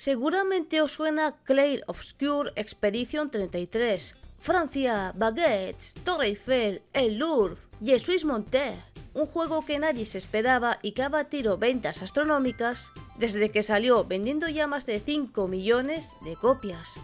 Seguramente os suena Clair Obscure Expedition 33, Francia, Baguettes, Torre Eiffel, El Louvre, Jesuis Monter, un juego que nadie se esperaba y que ha batido ventas astronómicas desde que salió, vendiendo ya más de 5 millones de copias,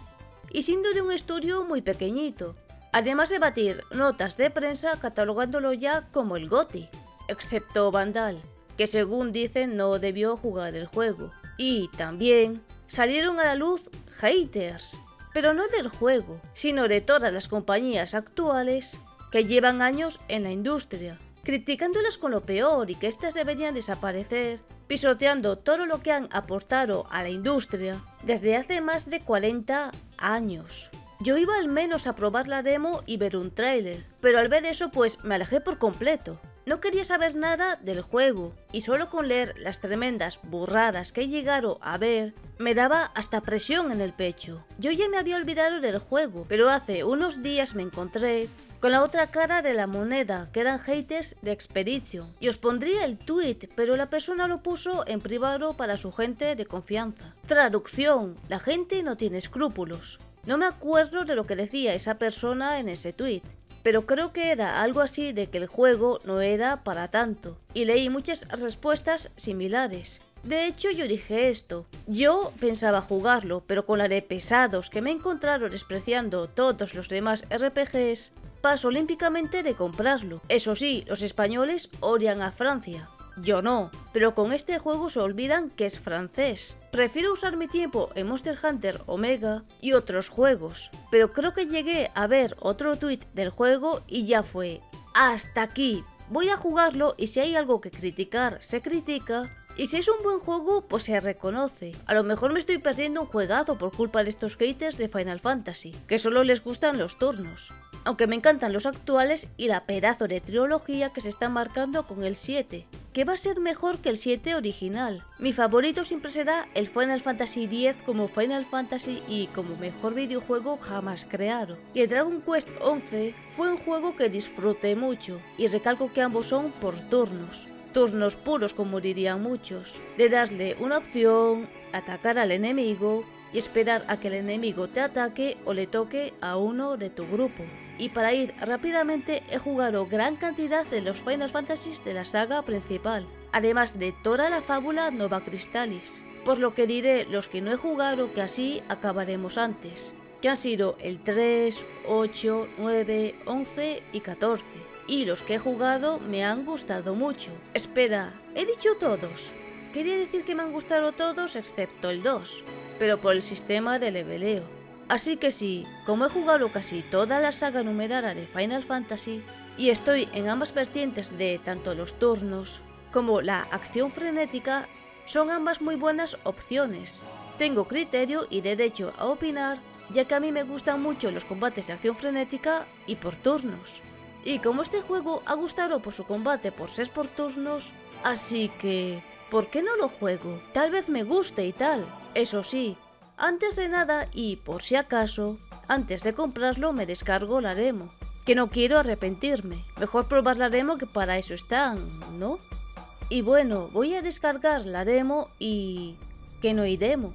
y siendo de un estudio muy pequeñito, además de batir notas de prensa catalogándolo ya como el GOTY, excepto Vandal, que según dicen no debió jugar el juego. Y también salieron a la luz haters, pero no del juego, sino de todas las compañías actuales que llevan años en la industria, criticándolas con lo peor y que éstas deberían desaparecer, pisoteando todo lo que han aportado a la industria desde hace más de 40 años. Yo iba al menos a probar la demo y ver un tráiler, pero al ver eso pues me alejé por completo. No quería saber nada del juego, y solo con leer las tremendas burradas que he llegado a ver, me daba hasta presión en el pecho. Yo ya me había olvidado del juego, pero hace unos días me encontré con la otra cara de la moneda, que eran haters de Expedition. Y os pondría el tweet, pero la persona lo puso en privado para su gente de confianza. Traducción: la gente no tiene escrúpulos. No me acuerdo de lo que decía esa persona en ese tweet, pero creo que era algo así de que el juego no era para tanto, y leí muchas respuestas similares. De hecho, yo dije esto: yo pensaba jugarlo, pero con la de pesados que me he encontrado despreciando todos los demás RPGs, paso olímpicamente de comprarlo. Eso sí, los españoles odian a Francia. Yo no, pero con este juego se olvidan que es francés. Prefiero usar mi tiempo en Monster Hunter Omega y otros juegos, pero creo que llegué a ver otro tweet del juego y ya fue: hasta aquí, voy a jugarlo y si hay algo que criticar, se critica, y si es un buen juego, pues se reconoce. A lo mejor me estoy perdiendo un juegazo por culpa de estos haters de Final Fantasy, que solo les gustan los turnos. Aunque me encantan los actuales y la pedazo de trilogía que se está marcando con el 7, que va a ser mejor que el 7 original. Mi favorito siempre será el Final Fantasy X como Final Fantasy y como mejor videojuego jamás creado. Y el Dragon Quest XI fue un juego que disfruté mucho, y recalco que ambos son por turnos. Turnos puros, como dirían muchos, de darle una opción, atacar al enemigo y esperar a que el enemigo te ataque o le toque a uno de tu grupo. Y para ir rápidamente, he jugado gran cantidad de los Final Fantasy de la saga principal, además de toda la fábula Nova Crystallis, por lo que diré los que no he jugado, que así acabaremos antes, que han sido el 3, 8, 9, 11 y 14. Y los que he jugado me han gustado mucho. Espera, ¿he dicho todos? Quería decir que me han gustado todos excepto el 2, pero por el sistema de leveleo. Así que sí, como he jugado casi toda la saga numerada de Final Fantasy, y estoy en ambas vertientes de tanto los turnos como la acción frenética, son ambas muy buenas opciones. Tengo criterio y derecho a opinar, ya que a mí me gustan mucho los combates de acción frenética y por turnos. Y como este juego ha gustado por su combate por ser por turnos, así que ¿por qué no lo juego? Tal vez me guste y tal. Eso sí, antes de nada y por si acaso, antes de comprarlo me descargo la demo, que no quiero arrepentirme. Mejor probar la demo, que para eso están, ¿no? Y bueno, voy a descargar la demo y... que no hay demo.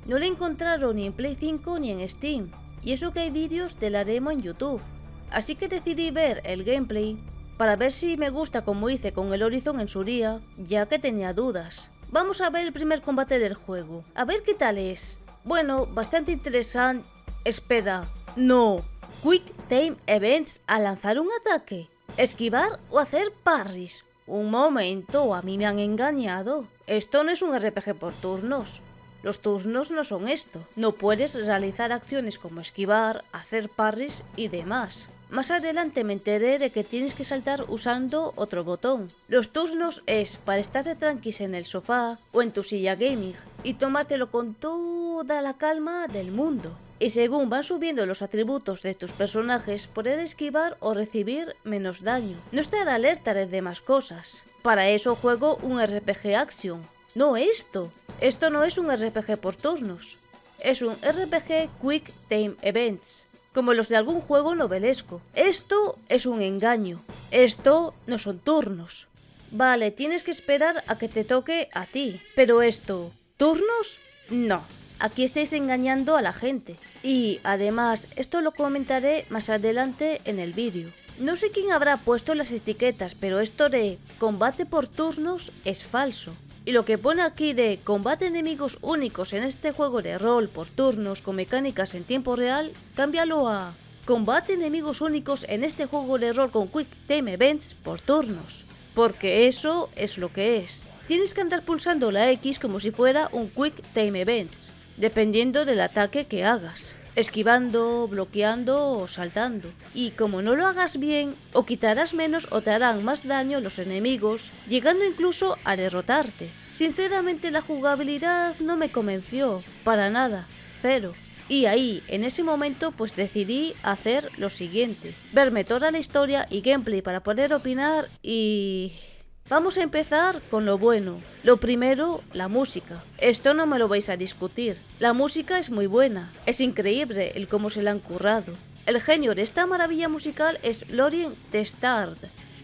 No la he encontrado ni en Play 5 ni en Steam, y eso que hay vídeos de la demo en YouTube. Así que decidí ver el gameplay para ver si me gusta, como hice con el Horizon en su día, ya que tenía dudas. Vamos a ver el primer combate del juego, a ver qué tal es. Bueno, bastante interesante. Espera, no. Quick Time Events a lanzar un ataque, esquivar o hacer parries. Un momento, a mí me han engañado. Esto no es un RPG por turnos. Los turnos no son esto. No puedes realizar acciones como esquivar, hacer parries y demás. Más adelante me enteré de que tienes que saltar usando otro botón. Los turnos es para estar de tranquis en el sofá o en tu silla gaming y tomártelo con toda la calma del mundo. Y según van subiendo los atributos de tus personajes, poder esquivar o recibir menos daño. No estar alerta de demás cosas. Para eso juego un RPG Action. No esto. Esto no es un RPG por turnos. Es un RPG Quick Time Events, como los de algún juego novelesco. Esto es un engaño. Esto no son turnos. Vale, tienes que esperar a que te toque a ti. Pero esto, ¿turnos? No. aquí estáis engañando a la gente. Y además, esto lo comentaré más adelante en el vídeo. No sé quién habrá puesto las etiquetas, pero esto de combate por turnos es falso. Y lo que pone aquí de combate enemigos únicos en este juego de rol por turnos con mecánicas en tiempo real, cámbialo a combate enemigos únicos en este juego de rol con Quick Time Events por turnos. Porque eso es lo que es. Tienes que andar pulsando la X como si fuera un Quick Time Events, dependiendo del ataque que hagas, esquivando, bloqueando o saltando. Y como no lo hagas bien, o quitarás menos o te harán más daño los enemigos, llegando incluso a derrotarte. Sinceramente la jugabilidad no me convenció, para nada, cero. Y ahí, en ese momento, pues decidí hacer lo siguiente: verme toda la historia y gameplay para poder opinar y... Vamos a empezar con lo bueno. Lo primero, la música. Esto no me lo vais a discutir. La música es muy buena. Es increíble el cómo se la han currado. El genio de esta maravilla musical es Laurent Testard,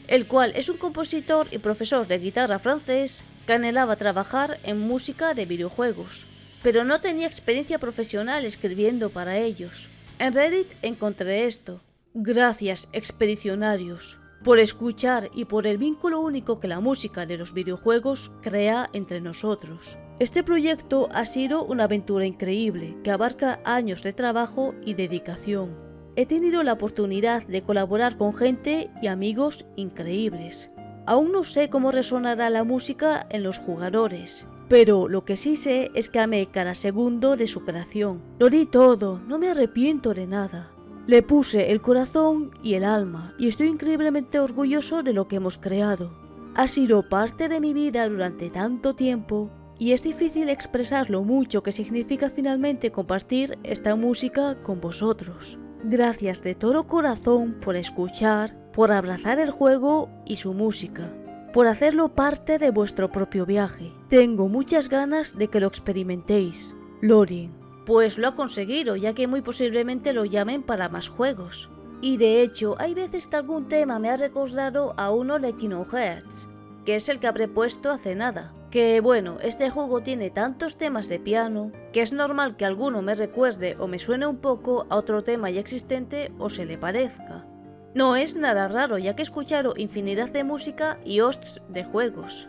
el cual es un compositor y profesor de guitarra francés que anhelaba trabajar en música de videojuegos, pero no tenía experiencia profesional escribiendo para ellos. En Reddit encontré esto: gracias, expedicionarios, por escuchar y por el vínculo único que la música de los videojuegos crea entre nosotros. Este proyecto ha sido una aventura increíble que abarca años de trabajo y dedicación. He tenido la oportunidad de colaborar con gente y amigos increíbles. Aún no sé cómo resonará la música en los jugadores, pero lo que sí sé es que amé cada segundo de su creación. Lo di todo, no me arrepiento de nada. Le puse el corazón y el alma y estoy increíblemente orgulloso de lo que hemos creado. Ha sido parte de mi vida durante tanto tiempo y es difícil expresar lo mucho que significa finalmente compartir esta música con vosotros. Gracias de todo corazón por escuchar, por abrazar el juego y su música, por hacerlo parte de vuestro propio viaje. Tengo muchas ganas de que lo experimentéis. Laurent. Pues lo ha conseguido, ya que muy posiblemente lo llamen para más juegos. Y de hecho, hay veces que algún tema me ha recordado a uno de Kingdom Hearts, que es el que habré puesto hace nada. Que bueno, este juego tiene tantos temas de piano, que es normal que alguno me recuerde o me suene un poco a otro tema ya existente o se le parezca. No es nada raro, ya que he escuchado infinidad de música y hosts de juegos.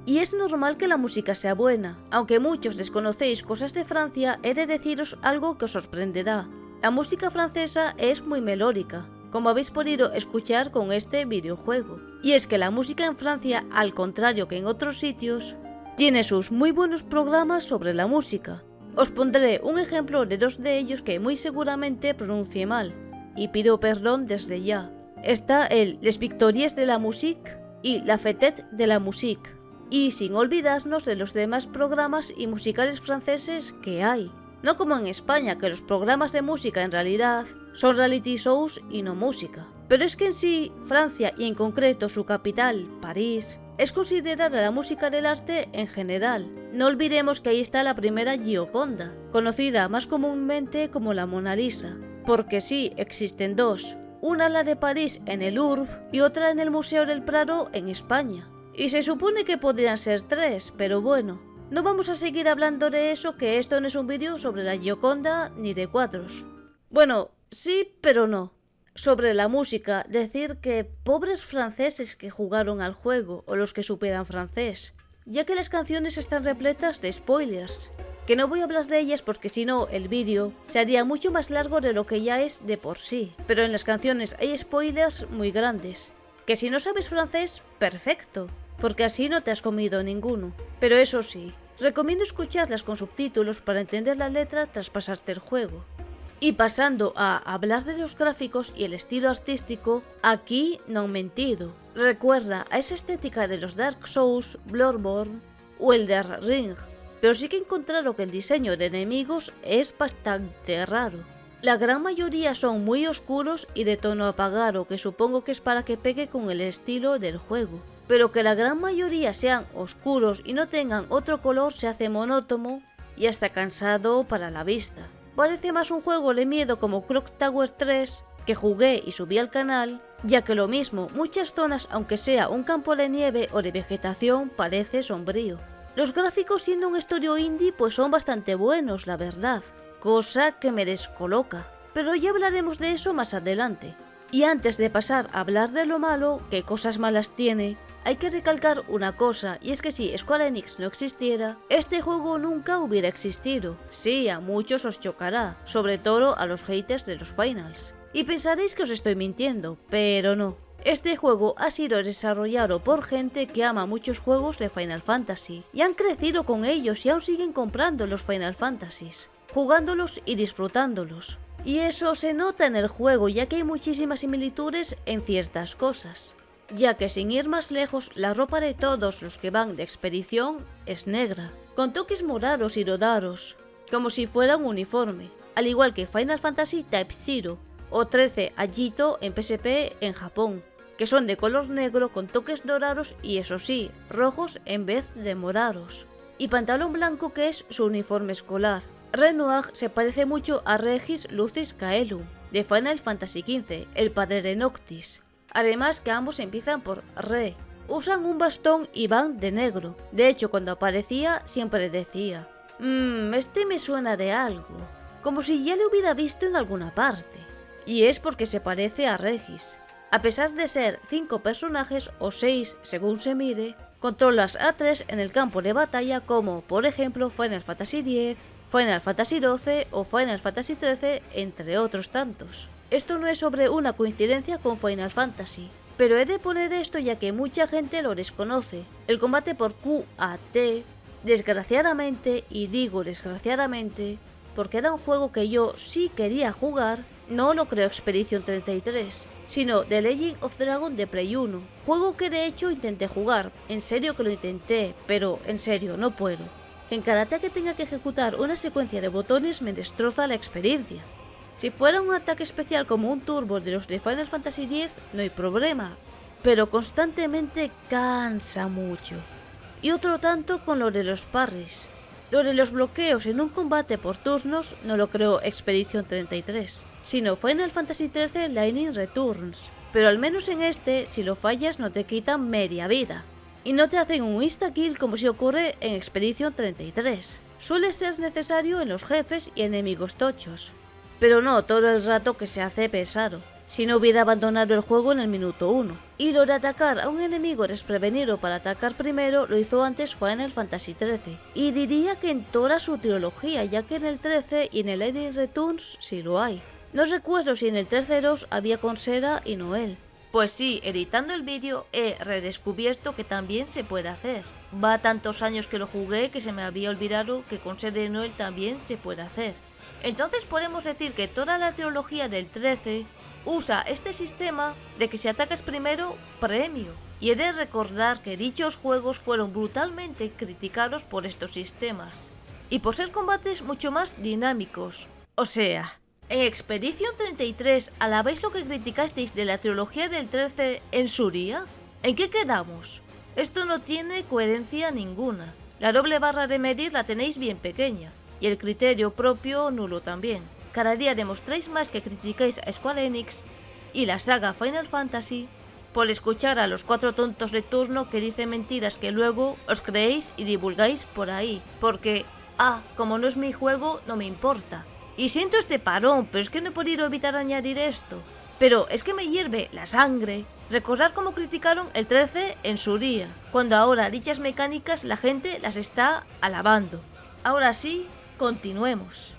Y es normal que la música sea buena. Aunque muchos desconocéis cosas de Francia, he de deciros algo que os sorprenderá. La música francesa es muy melódica, como habéis podido escuchar con este videojuego. Y es que la música en Francia, al contrario que en otros sitios, tiene sus muy buenos programas sobre la música. Os pondré un ejemplo de dos de ellos que muy seguramente pronuncie mal, y pido perdón desde ya. Está el Les Victoires de la Musique y La Fête de la Musique. Y sin olvidarnos de los demás programas y musicales franceses que hay. No como en España, que los programas de música en realidad son reality shows y no música. Pero es que en sí, Francia y en concreto su capital, París, es considerada la música del arte en general. No olvidemos que ahí está la primera Gioconda, conocida más comúnmente como la Mona Lisa. Porque sí, existen dos. Una la de París en el Louvre y otra en el Museo del Prado en España. Y se supone que podrían ser tres, pero bueno, no vamos a seguir hablando de eso, que esto no es un vídeo sobre la Gioconda ni de cuadros. Bueno, sí, pero no. Sobre la música, decir que pobres franceses que jugaron al juego o los que supieran francés, ya que las canciones están repletas de spoilers, que no voy a hablar de ellas porque si no el vídeo se haría mucho más largo de lo que ya es de por sí, pero en las canciones hay spoilers muy grandes, que si no sabes francés, perfecto, porque así no te has comido ninguno. Pero eso sí, recomiendo escucharlas con subtítulos para entender la letra tras pasarte el juego. Y pasando a hablar de los gráficos y el estilo artístico, aquí no han mentido. Recuerda a esa estética de los Dark Souls, Bloodborne o Elden Ring, pero sí que he encontrado que el diseño de enemigos es bastante raro. La gran mayoría son muy oscuros y de tono apagado, que supongo que es para que pegue con el estilo del juego. Pero que la gran mayoría sean oscuros y no tengan otro color se hace monótono y hasta cansado para la vista. Parece más un juego de miedo como Clock Tower 3, que jugué y subí al canal, ya que lo mismo, muchas zonas, aunque sea un campo de nieve o de vegetación, parece sombrío. Los gráficos, siendo un estudio indie, pues son bastante buenos, la verdad, cosa que me descoloca, pero ya hablaremos de eso más adelante. Y antes de pasar a hablar de lo malo, qué cosas malas tiene, hay que recalcar una cosa, y es que si Square Enix no existiera, este juego nunca hubiera existido. Sí, a muchos os chocará, sobre todo a los haters de los Finals. Y pensaréis que os estoy mintiendo, pero no. Este juego ha sido desarrollado por gente que ama muchos juegos de Final Fantasy, y han crecido con ellos y aún siguen comprando los Final Fantasies, jugándolos y disfrutándolos. Y eso se nota en el juego, ya que hay muchísimas similitudes en ciertas cosas. Ya que sin ir más lejos, la ropa de todos los que van de expedición es negra, con toques morados y dorados, como si fuera un uniforme, al igual que Final Fantasy Type 0 o 13 Agito en PSP en Japón, que son de color negro con toques dorados y eso sí, rojos en vez de morados, y pantalón blanco que es su uniforme escolar. Renoir se parece mucho a Regis Lucis Caelum de Final Fantasy XV, el padre de Noctis. Además que ambos empiezan por Re. Usan un bastón y van de negro. De hecho, cuando aparecía siempre decía, este me suena de algo, como si ya lo hubiera visto en alguna parte. Y es porque se parece a Regis. A pesar de ser 5 personajes o 6 según se mire, controlas a 3 en el campo de batalla como por ejemplo Final Fantasy X, Final Fantasy XII o Final Fantasy XIII, entre otros tantos. Esto no es sobre una coincidencia con Final Fantasy, pero he de poner esto ya que mucha gente lo desconoce. El combate por QAT, desgraciadamente, y digo desgraciadamente, porque era un juego que yo sí quería jugar, no lo creó Expedition 33, sino The Legend of Dragon de Play 1, juego que de hecho intenté jugar, en serio que lo intenté, pero en serio no puedo. En cada ataque tenga que ejecutar una secuencia de botones me destroza la experiencia. Si fuera un ataque especial como un turbo de los de Final Fantasy X, no hay problema, pero constantemente cansa mucho. Y otro tanto con lo de los parries. Lo de los bloqueos en un combate por turnos no lo creó Expedition 33, sino Final Fantasy XIII Lightning Returns, pero al menos en este, si lo fallas no te quitan media vida, y no te hacen un insta-kill como si ocurre en Expedition 33. Suele ser necesario en los jefes y enemigos tochos, pero no todo el rato que se hace pesado, si no hubiera abandonado el juego en el minuto 1. Y lo de atacar a un enemigo desprevenido para atacar primero lo hizo antes Final Fantasy XIII, y diría que en toda su trilogía, ya que en el 13 y en el Lightning Returns sí lo hay. No recuerdo si en el 13-2 había con Sera y Noel. Pues sí, editando el vídeo he redescubierto que también se puede hacer. Va tantos años que lo jugué que se me había olvidado que con Sera y Noel también se puede hacer. Entonces podemos decir que toda la trilogía del 13 usa este sistema de que si atacas primero, premio. Y he de recordar que dichos juegos fueron brutalmente criticados por estos sistemas, y por ser combates mucho más dinámicos. O sea, en Expedition 33, ¿alabáis lo que criticasteis de la trilogía del 13 en su día? ¿En qué quedamos? Esto no tiene coherencia ninguna. La doble barra de medir la tenéis bien pequeña, y el criterio propio nulo también. Cada día demostráis más que criticáis a Square Enix y la saga Final Fantasy por escuchar a los 4 tontos de turno que dicen mentiras que luego os creéis y divulgáis por ahí, porque, como no es mi juego, no me importa. Y siento este parón, pero es que no he podido evitar añadir esto. Pero es que me hierve la sangre recordar cómo criticaron el 13 en su día, cuando ahora dichas mecánicas la gente las está alabando. Ahora sí, continuemos.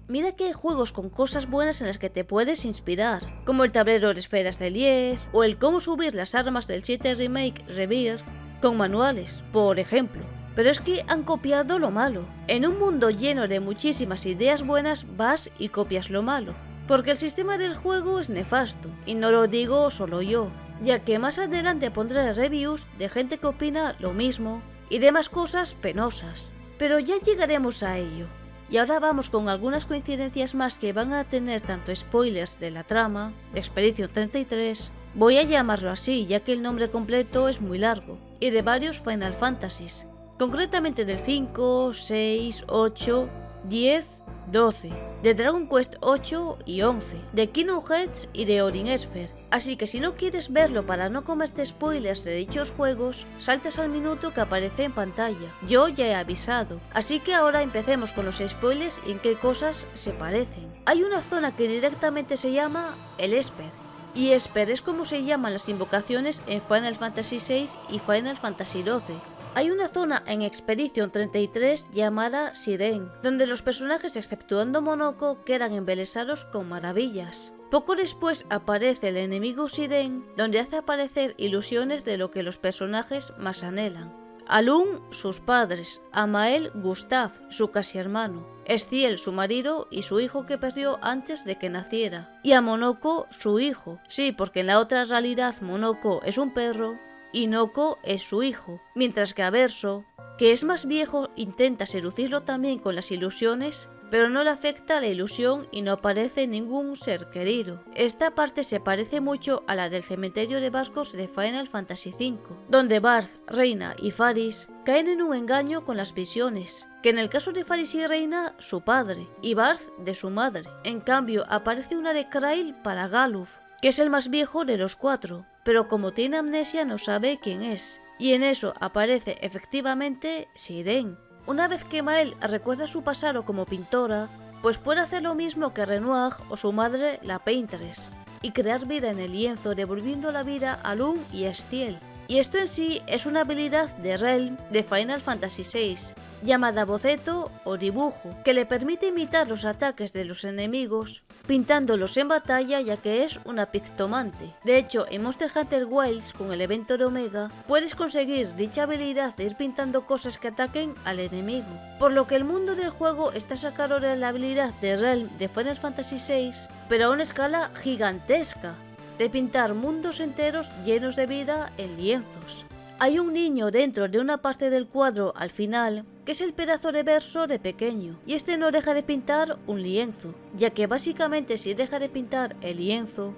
Mira que hay juegos con cosas buenas en las que te puedes inspirar, como el tablero de esferas del 10 o el cómo subir las armas del 7 Remake Rebirth con manuales, por ejemplo. Pero es que han copiado lo malo. En un mundo lleno de muchísimas ideas buenas vas y copias lo malo, porque el sistema del juego es nefasto, y no lo digo solo yo, ya que más adelante pondré reviews de gente que opina lo mismo y demás cosas penosas. Pero ya llegaremos a ello. Y ahora vamos con algunas coincidencias más que van a tener tanto spoilers de la trama, de Expedition 33, voy a llamarlo así ya que el nombre completo es muy largo, y de varios Final Fantasies, concretamente del 5, 6, 8, 10, 12, de Dragon Quest 8 y 11, de Kingdom Hearts y de Odin Sphere. Así que si no quieres verlo para no comerte spoilers de dichos juegos, saltas al minuto que aparece en pantalla. Yo ya he avisado. Así que ahora empecemos con los spoilers y en qué cosas se parecen. Hay una zona que directamente se llama el Esper. Y Esper es como se llaman las invocaciones en Final Fantasy VI y Final Fantasy XII. Hay una zona en Expedition 33 llamada Siren, donde los personajes exceptuando Monoko quedan embelesados con maravillas. Poco después aparece el enemigo Siren, donde hace aparecer ilusiones de lo que los personajes más anhelan. Alun, sus padres, Amael, Gustav, su casi hermano, Estiel, su marido y su hijo que perdió antes de que naciera, y a Monoko, su hijo. Sí, porque en la otra realidad Monoko es un perro y Noko es su hijo, mientras que Averso, que es más viejo, intenta seducirlo también con las ilusiones, pero no le afecta la ilusión y no aparece ningún ser querido. Esta parte se parece mucho a la del cementerio de barcos de Final Fantasy V, donde Barth, Reina y Faris caen en un engaño con las visiones, que en el caso de Faris y Reina, su padre, y Barth de su madre. En cambio, aparece una de Krail para Galuf, que es el más viejo de los 4, pero como tiene amnesia no sabe quién es, y en eso aparece efectivamente Siren. Una vez que Mael recuerda su pasado como pintora, pues puede hacer lo mismo que Renoir o su madre la Paintress, y crear vida en el lienzo devolviendo la vida a Lun y a Estiel. Y esto en sí es una habilidad de Relm de Final Fantasy VI, llamada boceto o dibujo, que le permite imitar los ataques de los enemigos, pintándolos en batalla ya que es una pictomante. De hecho, en Monster Hunter Wilds, con el evento de Omega, puedes conseguir dicha habilidad de ir pintando cosas que ataquen al enemigo. Por lo que el mundo del juego está sacado de la habilidad de Relm de Final Fantasy VI, pero a una escala gigantesca, de pintar mundos enteros llenos de vida en lienzos. Hay un niño dentro de una parte del cuadro al final, que es el pedazo de verso de pequeño, y este no deja de pintar un lienzo, ya que básicamente si deja de pintar el lienzo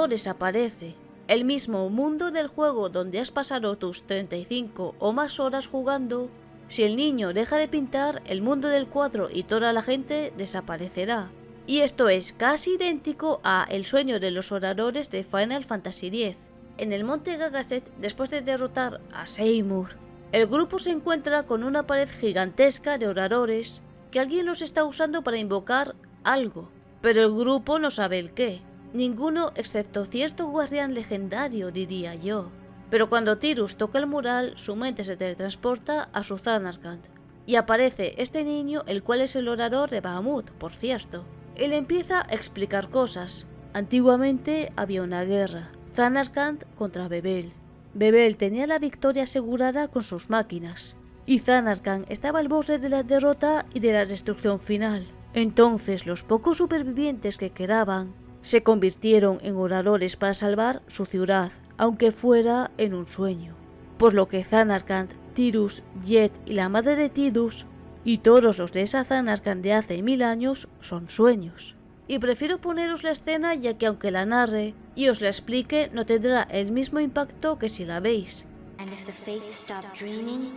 desaparece. El mismo mundo del juego donde has pasado tus 35 o más horas jugando, si el niño deja de pintar, el mundo del cuadro y toda la gente desaparecerá. Y esto es casi idéntico a El sueño de los oradores de Final Fantasy X. En el monte Gagaset, después de derrotar a Seymour, el grupo se encuentra con una pared gigantesca de oradores que alguien los está usando para invocar algo, pero el grupo no sabe el qué. Ninguno excepto cierto guardián legendario, diría yo. Pero cuando Tidus toca el mural, su mente se teletransporta a su Zanarkand, y aparece este niño, el cual es el orador de Bahamut, por cierto. Él empieza a explicar cosas. Antiguamente había una guerra, Zanarkand contra Bebel. Bebel tenía la victoria asegurada con sus máquinas, y Zanarkand estaba al borde de la derrota y de la destrucción final. Entonces los pocos supervivientes que quedaban se convirtieron en oradores para salvar su ciudad, aunque fuera en un sueño. Por lo que Zanarkand, Tidus, Jet y la madre de Tidus y todos los de esa Zanarkand de hace 1000 años son sueños. Y prefiero poneros la escena ya que aunque la narre y os la explique no tendrá el mismo impacto que si la veis. And if the faith stopped dreaming,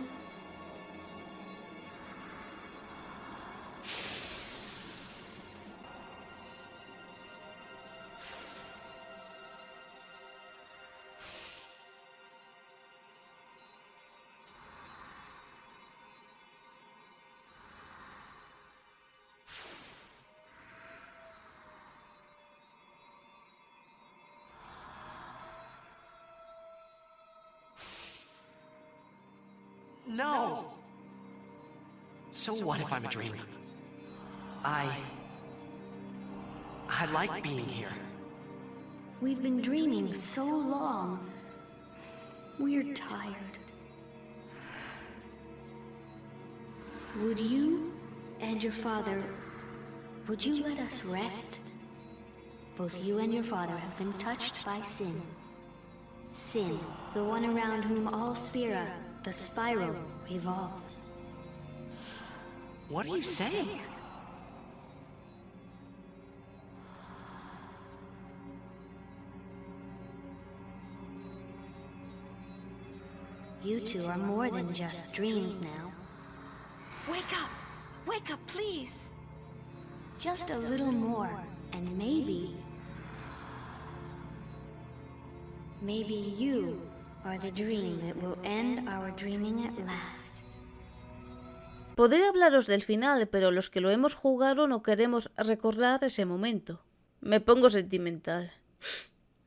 No! So what if I'm a dream? I like being here. we've been dreaming so long. We're tired. Would you and your father, would you let us rest? Both you and your father have been touched by sin. Sin, the one around whom all Spira, the spiral, revolves. What are you saying? You two are more than just dreams now. Wake up! Wake up, please! Just a little more, and maybe you are the dream that will end our dreaming at last. Podría hablaros del final, pero los que lo hemos jugado no queremos recordar ese momento. Me pongo sentimental.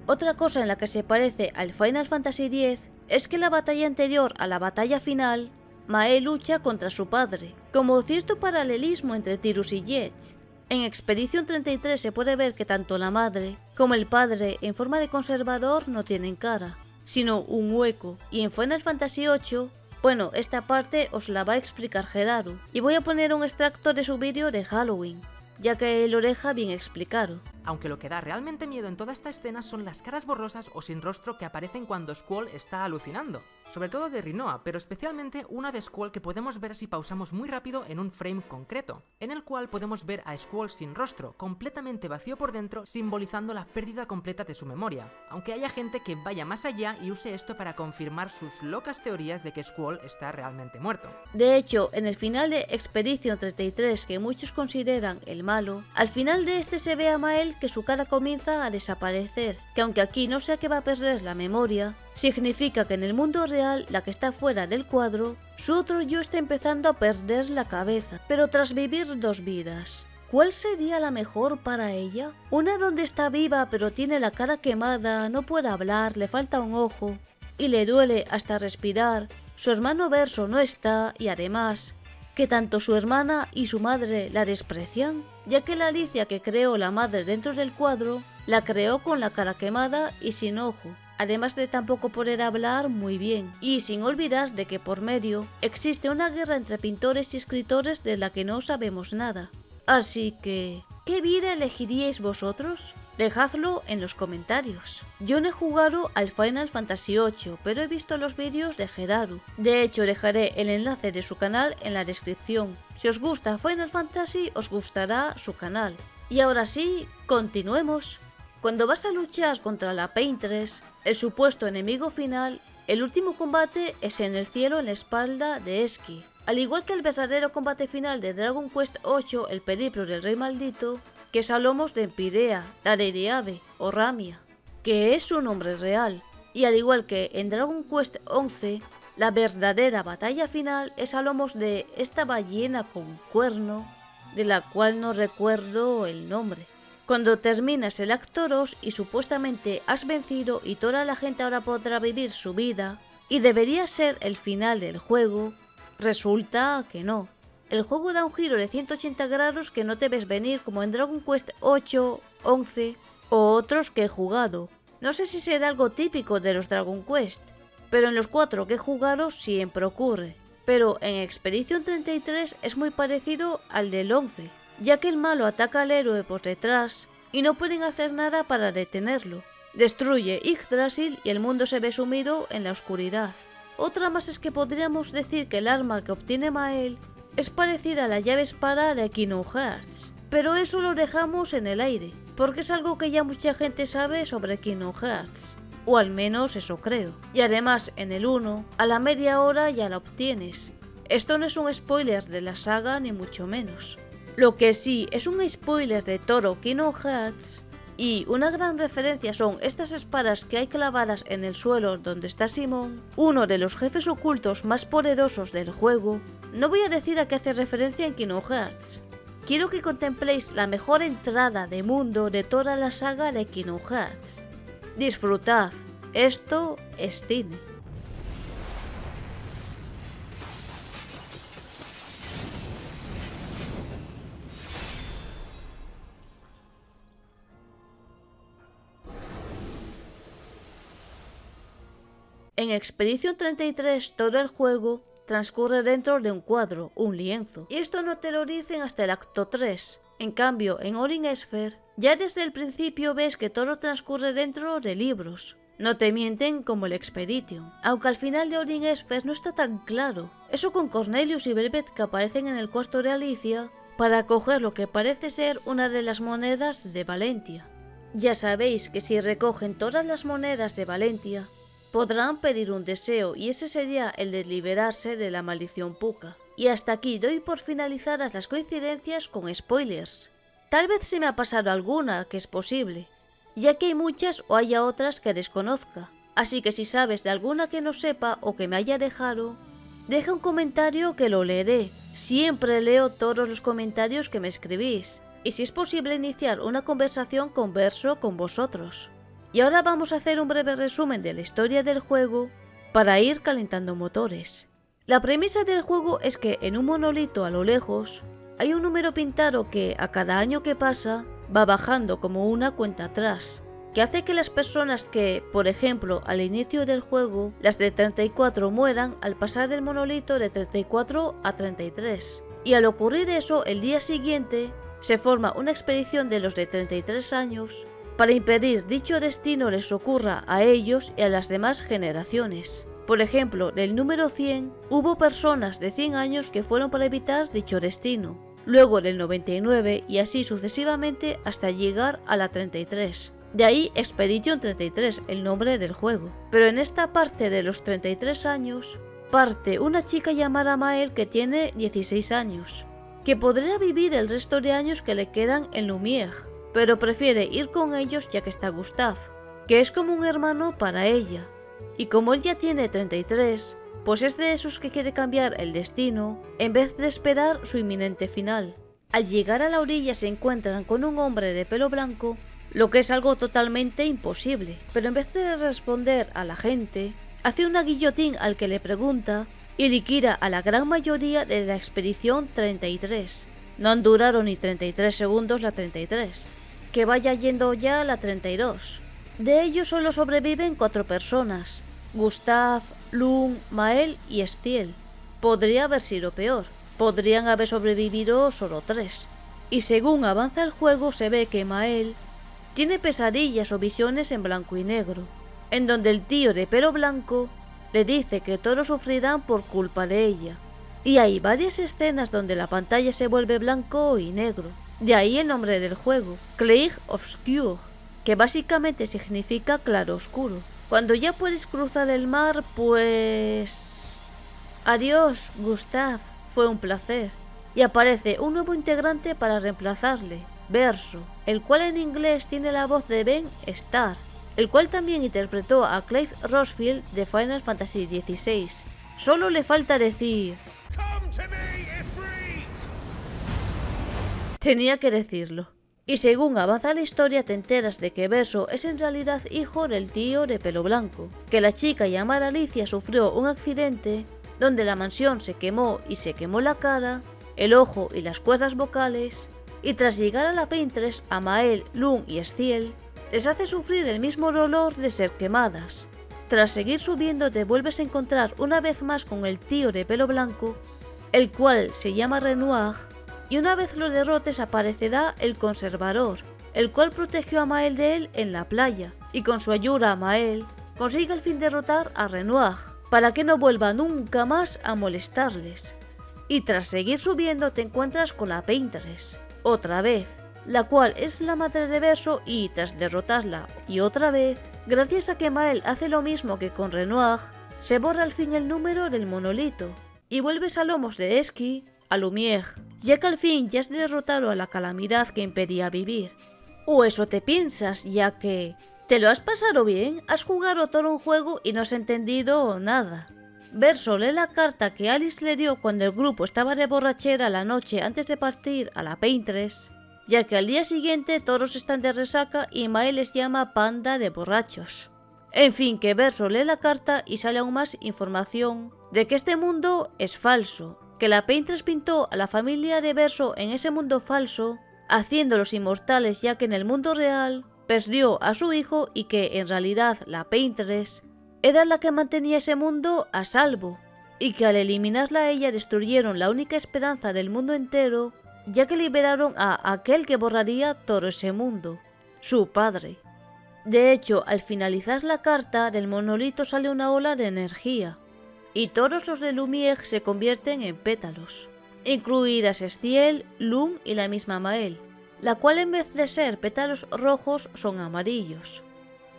Otra cosa en la que se parece al Final Fantasy X es que la batalla anterior a la batalla final, Mae lucha contra su padre, como cierto paralelismo entre Tidus y Jedge. En Expedition 33 se puede ver que tanto la madre como el padre en forma de conservador no tienen cara, sino un hueco, y en Final Fantasy VIII, bueno, esta parte os la va a explicar Gerardo, y voy a poner un extracto de su vídeo de Halloween, ya que lo deja bien explicado. Aunque lo que da realmente miedo en toda esta escena son las caras borrosas o sin rostro que aparecen cuando Squall está alucinando. Sobre todo de Rinoa, pero especialmente una de Squall que podemos ver si pausamos muy rápido en un frame concreto, en el cual podemos ver a Squall sin rostro, completamente vacío por dentro, simbolizando la pérdida completa de su memoria. Aunque haya gente que vaya más allá y use esto para confirmar sus locas teorías de que Squall está realmente muerto. De hecho, en el final de Expedition 33, que muchos consideran el malo, al final de este se ve a Mael que su cara comienza a desaparecer, que aunque aquí no sea que va a perder la memoria, significa que en el mundo real, la que está fuera del cuadro, su otro yo está empezando a perder la cabeza, pero tras vivir dos vidas. ¿Cuál sería la mejor para ella? Una donde está viva pero tiene la cara quemada, no puede hablar, le falta un ojo y le duele hasta respirar, su hermano Verso no está y además que tanto su hermana y su madre la desprecian, ya que la Alicia que creó la madre dentro del cuadro, la creó con la cara quemada y sin ojo, además de tampoco poder hablar muy bien, y sin olvidar de que por medio existe una guerra entre pintores y escritores de la que no sabemos nada. Así que, ¿qué vida elegiríais vosotros? Dejadlo en los comentarios. Yo no he jugado al Final Fantasy VIII, pero he visto los vídeos de Gerardo. De hecho, dejaré el enlace de su canal en la descripción. Si os gusta Final Fantasy, os gustará su canal. Y ahora sí, continuemos. Cuando vas a luchar contra la Paintress, el supuesto enemigo final, el último combate es en el cielo en la espalda de Eski. Al igual que el verdadero combate final de Dragon Quest VIII, el periplo del Rey Maldito, que es a lomos de Empidea, la Lady Ave o Ramia, que es su nombre real. Y al igual que en Dragon Quest XI, la verdadera batalla final es a lomos de esta ballena con cuerno, de la cual no recuerdo el nombre. Cuando terminas el acto 2 y supuestamente has vencido y toda la gente ahora podrá vivir su vida, y debería ser el final del juego, resulta que no. El juego da un giro de 180 grados que no te ves venir como en Dragon Quest 8, 11 o otros que he jugado. No sé si será algo típico de los Dragon Quest, pero en los 4 que he jugado siempre ocurre. Pero en Expedition 33 es muy parecido al del 11, ya que el malo ataca al héroe por detrás y no pueden hacer nada para detenerlo. Destruye Yggdrasil y el mundo se ve sumido en la oscuridad. Otra más es que podríamos decir que el arma que obtiene Mael es parecida a la llave espada de Kingdom Hearts, pero eso lo dejamos en el aire, porque es algo que ya mucha gente sabe sobre Kingdom Hearts, o al menos eso creo. Y además en el 1, a la media hora ya la obtienes. Esto no es un spoiler de la saga ni mucho menos. Lo que sí es un spoiler de todo Kingdom Hearts, y una gran referencia son estas espadas que hay clavadas en el suelo donde está Simón, uno de los jefes ocultos más poderosos del juego. No voy a decir a qué hace referencia en Kingdom Hearts. Quiero que contempléis la mejor entrada de mundo de toda la saga de Kingdom Hearts. Disfrutad, esto es cine. En Expedition 33 todo el juego transcurre dentro de un cuadro, un lienzo, y esto no te lo dicen hasta el acto 3. En cambio, en Orin Sphere, ya desde el principio ves que todo transcurre dentro de libros. No te mienten como el Expedition, aunque al final de Orin Sphere no está tan claro. Eso con Cornelius y Velvet que aparecen en el cuarto de Alicia para coger lo que parece ser una de las monedas de Valentia. Ya sabéis que si recogen todas las monedas de Valentia, podrán pedir un deseo y ese sería el de liberarse de la maldición Puka. Y hasta aquí doy por finalizadas las coincidencias con spoilers. Tal vez se me ha pasado alguna, que es posible, ya que hay muchas o haya otras que desconozca. Así que si sabes de alguna que no sepa o que me haya dejado, deja un comentario que lo leeré. Siempre leo todos los comentarios que me escribís. Y si es posible iniciar una conversación con Verso con vosotros. Y ahora vamos a hacer un breve resumen de la historia del juego para ir calentando motores. La premisa del juego es que en un monolito a lo lejos hay un número pintado que a cada año que pasa va bajando como una cuenta atrás, que hace que las personas que, por ejemplo, al inicio del juego, las de 34 mueran al pasar del monolito de 34 a 33. Y al ocurrir eso, el día siguiente se forma una expedición de los de 33 años para impedir dicho destino les ocurra a ellos y a las demás generaciones. Por ejemplo, del número 100 hubo personas de 100 años que fueron para evitar dicho destino, luego del 99 y así sucesivamente hasta llegar a la 33. De ahí Expedition 33, el nombre del juego. Pero en esta parte de los 33 años, parte una chica llamada Mael que tiene 16 años, que podría vivir el resto de años que le quedan en Lumière, pero prefiere ir con ellos ya que está Gustave, que es como un hermano para ella. Y como él ya tiene 33, pues es de esos que quiere cambiar el destino en vez de esperar su inminente final. Al llegar a la orilla se encuentran con un hombre de pelo blanco, lo que es algo totalmente imposible, pero en vez de responder a la gente, hace una guillotín al que le pregunta y liquida a la gran mayoría de la expedición 33. No han durado ni 33 segundos la 33. Que vaya yendo ya a la 32. De ellos solo sobreviven 4 personas: Gustave, Lung, Mael y Estiel. Podría haber sido peor, podrían haber sobrevivido solo 3. Y según avanza el juego se ve que Mael tiene pesadillas o visiones en blanco y negro, en donde el tío de pelo blanco le dice que todos sufrirán por culpa de ella. Y hay varias escenas donde la pantalla se vuelve blanco y negro. De ahí el nombre del juego, Clair Obscur, que básicamente significa claro oscuro. Cuando ya puedes cruzar el mar, pues... Adiós, Gustave, fue un placer. Y aparece un nuevo integrante para reemplazarle, Verso, el cual en inglés tiene la voz de Ben Starr, el cual también interpretó a Clive Rosfield de Final Fantasy XVI. Solo le falta decir... Tenía que decirlo. Y según avanza la historia te enteras de que Verso es en realidad hijo del tío de pelo blanco, que la chica llamada Alicia sufrió un accidente donde la mansión se quemó y se quemó la cara, el ojo y las cuerdas vocales, y tras llegar a la Paintress, a Mael, Lung y Estiel, les hace sufrir el mismo dolor de ser quemadas. Tras seguir subiendo te vuelves a encontrar una vez más con el tío de pelo blanco, el cual se llama Renoir, y una vez lo derrotes aparecerá el Conservador, el cual protegió a Mael de él en la playa, y con su ayuda Mael consigue al fin derrotar a Renoir, para que no vuelva nunca más a molestarles. Y tras seguir subiendo te encuentras con la Paintress, otra vez, la cual es la madre de Verso y tras derrotarla y otra vez, gracias a que Mael hace lo mismo que con Renoir, se borra al fin el número del monolito y vuelves a lomos de Esqui a Lumière, ya que al fin ya has derrotado a la calamidad que impedía vivir. O eso te piensas, ya que... ¿Te lo has pasado bien? ¿Has jugado todo un juego y no has entendido nada? Verso lee la carta que Alice le dio cuando el grupo estaba de borrachera la noche antes de partir a la Paintress, ya que al día siguiente todos están de resaca y Mael les llama panda de borrachos. En fin, que Verso lee la carta y sale aún más información de que este mundo es falso, que la Paintress pintó a la familia de Verso en ese mundo falso, haciéndolos inmortales ya que en el mundo real perdió a su hijo y que en realidad la Paintress era la que mantenía ese mundo a salvo, y que al eliminarla a ella destruyeron la única esperanza del mundo entero, ya que liberaron a aquel que borraría todo ese mundo, su padre. De hecho, al finalizar la carta, del monolito sale una ola de energía, y todos los de Lumière se convierten en pétalos, incluidas Estiel, Lung y la misma Mael, la cual en vez de ser pétalos rojos son amarillos.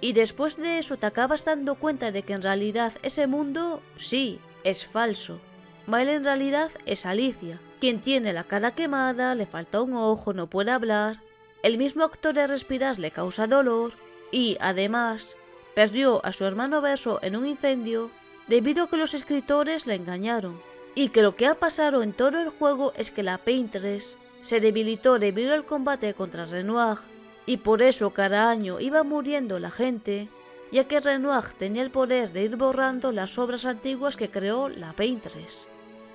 Y después de eso te acabas dando cuenta de que en realidad ese mundo, sí, es falso. Mael en realidad es Alicia, quien tiene la cara quemada, le falta un ojo, no puede hablar, el mismo actor de respirar le causa dolor y, además, perdió a su hermano Verso en un incendio debido a que los escritores le engañaron, y que lo que ha pasado en todo el juego es que la Paintress se debilitó debido al combate contra Renoir, y por eso cada año iba muriendo la gente, ya que Renoir tenía el poder de ir borrando las obras antiguas que creó la Paintress.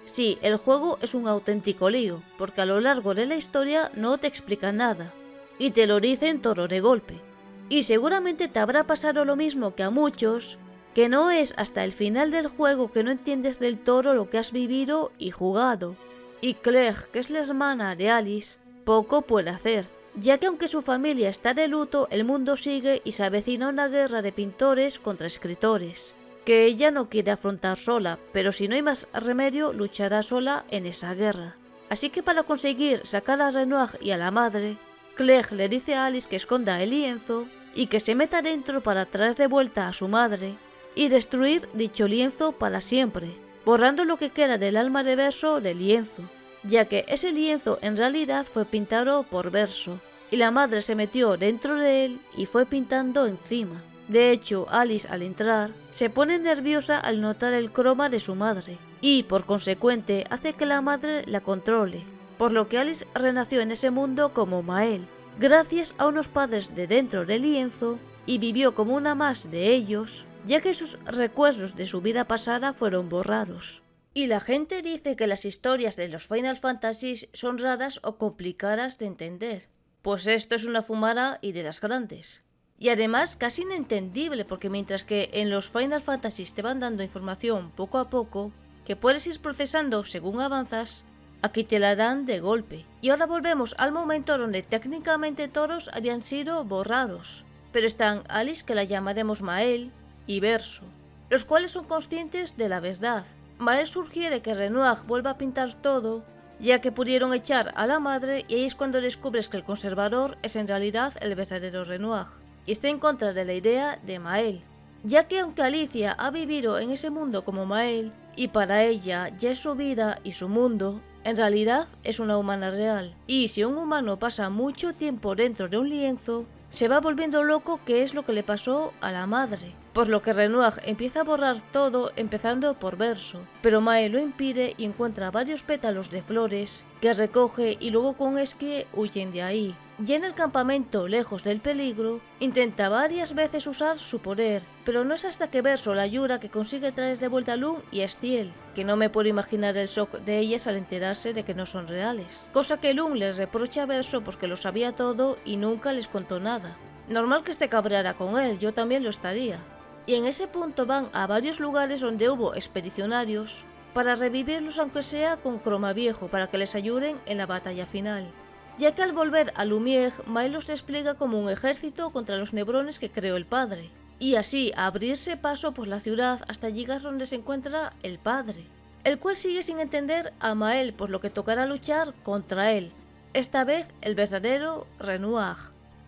Sí, el juego es un auténtico lío, porque a lo largo de la historia no te explican nada, y te lo dicen todo de golpe. Y seguramente te habrá pasado lo mismo que a muchos, que no es hasta el final del juego que no entiendes del todo lo que has vivido y jugado. Y Claire, que es la hermana de Alice, poco puede hacer, ya que aunque su familia está de luto, el mundo sigue y se avecina una guerra de pintores contra escritores, que ella no quiere afrontar sola, pero si no hay más remedio, luchará sola en esa guerra. Así que para conseguir sacar a Renoir y a la madre, Claire le dice a Alice que esconda el lienzo y que se meta dentro para traer de vuelta a su madre y destruir dicho lienzo para siempre, borrando lo que queda del alma de Verso del lienzo, ya que ese lienzo en realidad fue pintado por Verso, y la madre se metió dentro de él y fue pintando encima. De hecho, Alice al entrar se pone nerviosa al notar el croma de su madre, y por consecuente hace que la madre la controle, por lo que Alice renació en ese mundo como Maël, gracias a unos padres de dentro del lienzo, y vivió como una más de ellos, ya que sus recuerdos de su vida pasada fueron borrados. Y la gente dice que las historias de los Final Fantasies son raras o complicadas de entender. Pues esto es una fumada y de las grandes. Y además casi inentendible, porque mientras que en los Final Fantasies te van dando información poco a poco, que puedes ir procesando según avanzas, aquí te la dan de golpe. Y ahora volvemos al momento donde técnicamente todos habían sido borrados. Pero están Alice, que la llamaremos Maël, y Verso, los cuales son conscientes de la verdad. Maël sugiere que Renoir vuelva a pintar todo, ya que pudieron echar a la madre, y ahí es cuando descubres que el conservador es en realidad el verdadero Renoir, y está en contra de la idea de Maël, ya que aunque Alicia ha vivido en ese mundo como Maël, y para ella ya es su vida y su mundo, en realidad es una humana real, y si un humano pasa mucho tiempo dentro de un lienzo, se va volviendo loco, que es lo que le pasó a la madre, por lo que Renoir empieza a borrar todo, empezando por Verso, pero Maël lo impide y encuentra varios pétalos de flores que recoge y luego con esquí huyen de ahí. Ya en el campamento, lejos del peligro, intenta varias veces usar su poder, pero no es hasta que Verso la ayuda que consigue traer de vuelta a Lune y a Estiel, que no me puedo imaginar el shock de ellas al enterarse de que no son reales, cosa que Lune les reprocha a Verso porque lo sabía todo y nunca les contó nada. Normal que esté cabreada con él, yo también lo estaría. Y en ese punto van a varios lugares donde hubo expedicionarios para revivirlos, aunque sea con croma viejo, para que les ayuden en la batalla final, ya que al volver a Lumière, Maël los despliega como un ejército contra los nebrones que creó el padre, y así a abrirse paso por la ciudad hasta llegar donde se encuentra el padre, el cual sigue sin entender a Maël, por lo que tocará luchar contra él, esta vez el verdadero Renoir.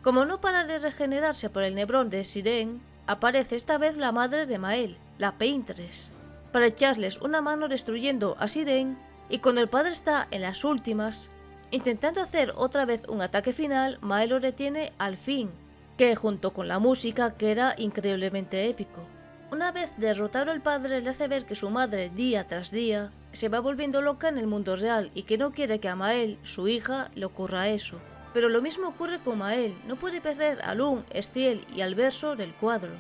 Como no para de regenerarse por el nebrón de Sirene, aparece esta vez la madre de Maël, la Paintress, para echarles una mano destruyendo a Sirene, y cuando el padre está en las últimas, intentando hacer otra vez un ataque final, Maël lo detiene al fin, que junto con la música queda increíblemente épico. Una vez derrotado el padre, le hace ver que su madre día tras día se va volviendo loca en el mundo real y que no quiere que a Maël, su hija, le ocurra eso. Pero lo mismo ocurre con Maël, no puede perder a Lune, Estiel y al Verso del cuadro.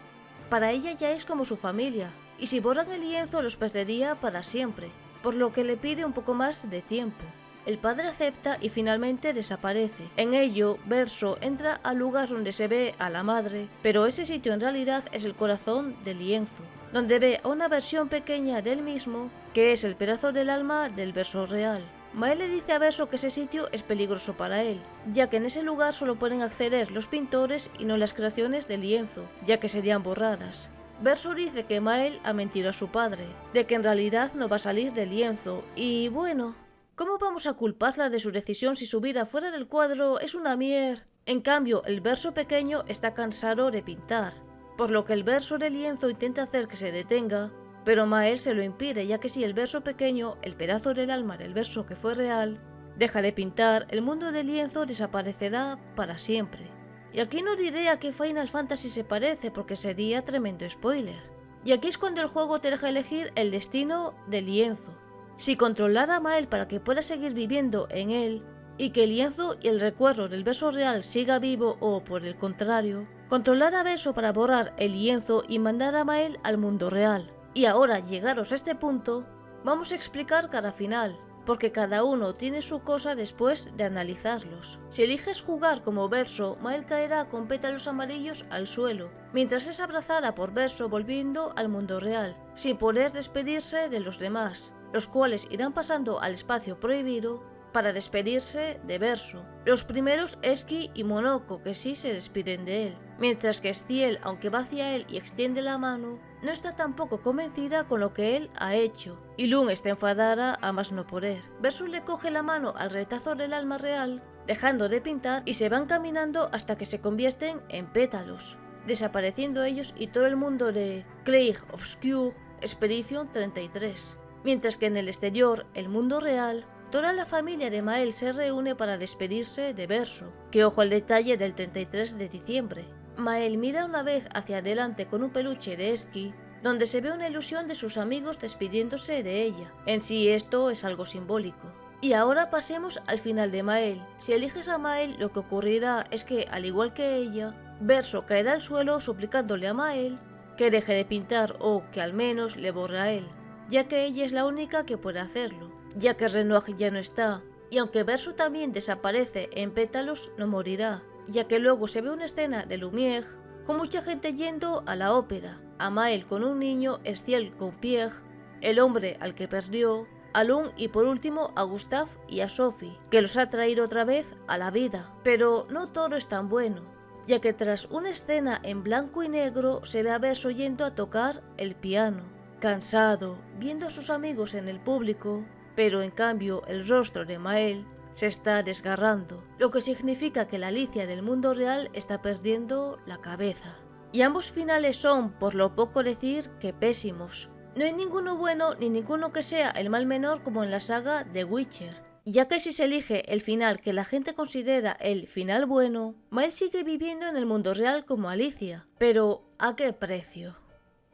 Para ella ya es como su familia, y si borran el lienzo los perdería para siempre, por lo que le pide un poco más de tiempo. El padre acepta y finalmente desaparece. En ello, Verso entra al lugar donde se ve a la madre, pero ese sitio en realidad es el corazón del lienzo, donde ve a una versión pequeña del mismo, que es el pedazo del alma del Verso real. Maël le dice a Verso que ese sitio es peligroso para él, ya que en ese lugar solo pueden acceder los pintores y no las creaciones del lienzo, ya que serían borradas. Verso dice que Maël ha mentido a su padre, de que en realidad no va a salir del lienzo, y bueno, ¿cómo vamos a culparla de su decisión si su vida fuera del cuadro es una mierda? En cambio, el Verso pequeño está cansado de pintar, por lo que el Verso del lienzo intenta hacer que se detenga, pero Mael se lo impide, ya que si el verso pequeño, el pedazo del alma del verso que fue real, deja de pintar, el mundo del lienzo desaparecerá para siempre. Y aquí no diré a qué Final Fantasy se parece porque sería tremendo spoiler. Y aquí es cuando el juego te deja elegir el destino del lienzo. Si controlar a Mael para que pueda seguir viviendo en él, y que el lienzo y el recuerdo del verso real siga vivo, o por el contrario, controlar a Verso para borrar el lienzo y mandar a Mael al mundo real. Y ahora, llegaros a este punto, vamos a explicar cada final, porque cada uno tiene su cosa después de analizarlos. Si eliges jugar como Verso, Mael caerá con pétalos amarillos al suelo, mientras es abrazada por Verso volviendo al mundo real, sin poder despedirse de los demás, los cuales irán pasando al espacio prohibido para despedirse de Verso. Los primeros Eski y Monoko, que sí se despiden de él, mientras que Ciel, aunque va hacia él y extiende la mano, no está tampoco convencida con lo que él ha hecho, y Lun está enfadada a más no poder. Verso le coge la mano al retazo del alma real, dejando de pintar, y se van caminando hasta que se convierten en pétalos, desapareciendo ellos y todo el mundo de Craig Obscure Expedition 33. Mientras que en el exterior, el mundo real, toda la familia de Mael se reúne para despedirse de Verso, que ojo al detalle del 33 de diciembre. Mael mira una vez hacia adelante con un peluche de Eski, donde se ve una ilusión de sus amigos despidiéndose de ella. En sí esto es algo simbólico. Y ahora pasemos al final de Mael. Si eliges a Mael, lo que ocurrirá es que, al igual que ella, Verso caerá al suelo suplicándole a Mael que deje de pintar o que al menos le borre a él, ya que ella es la única que puede hacerlo, ya que Renoir ya no está, y aunque Verso también desaparece en pétalos, no morirá, ya que luego se ve una escena de Lumière con mucha gente yendo a la ópera, a Mael con un niño, Estiel con Pierre, el hombre al que perdió, a Lun y por último a Gustave y a Sophie, que los ha traído otra vez a la vida. Pero no todo es tan bueno, ya que tras una escena en blanco y negro se ve a Verso yendo a tocar el piano, cansado, viendo a sus amigos en el público, pero en cambio el rostro de Mael se está desgarrando, lo que significa que la Alicia del mundo real está perdiendo la cabeza. Y ambos finales son, por lo poco decir, que pésimos. No hay ninguno bueno ni ninguno que sea el mal menor como en la saga de Witcher, ya que si se elige el final que la gente considera el final bueno, Mael sigue viviendo en el mundo real como Alicia, pero ¿a qué precio?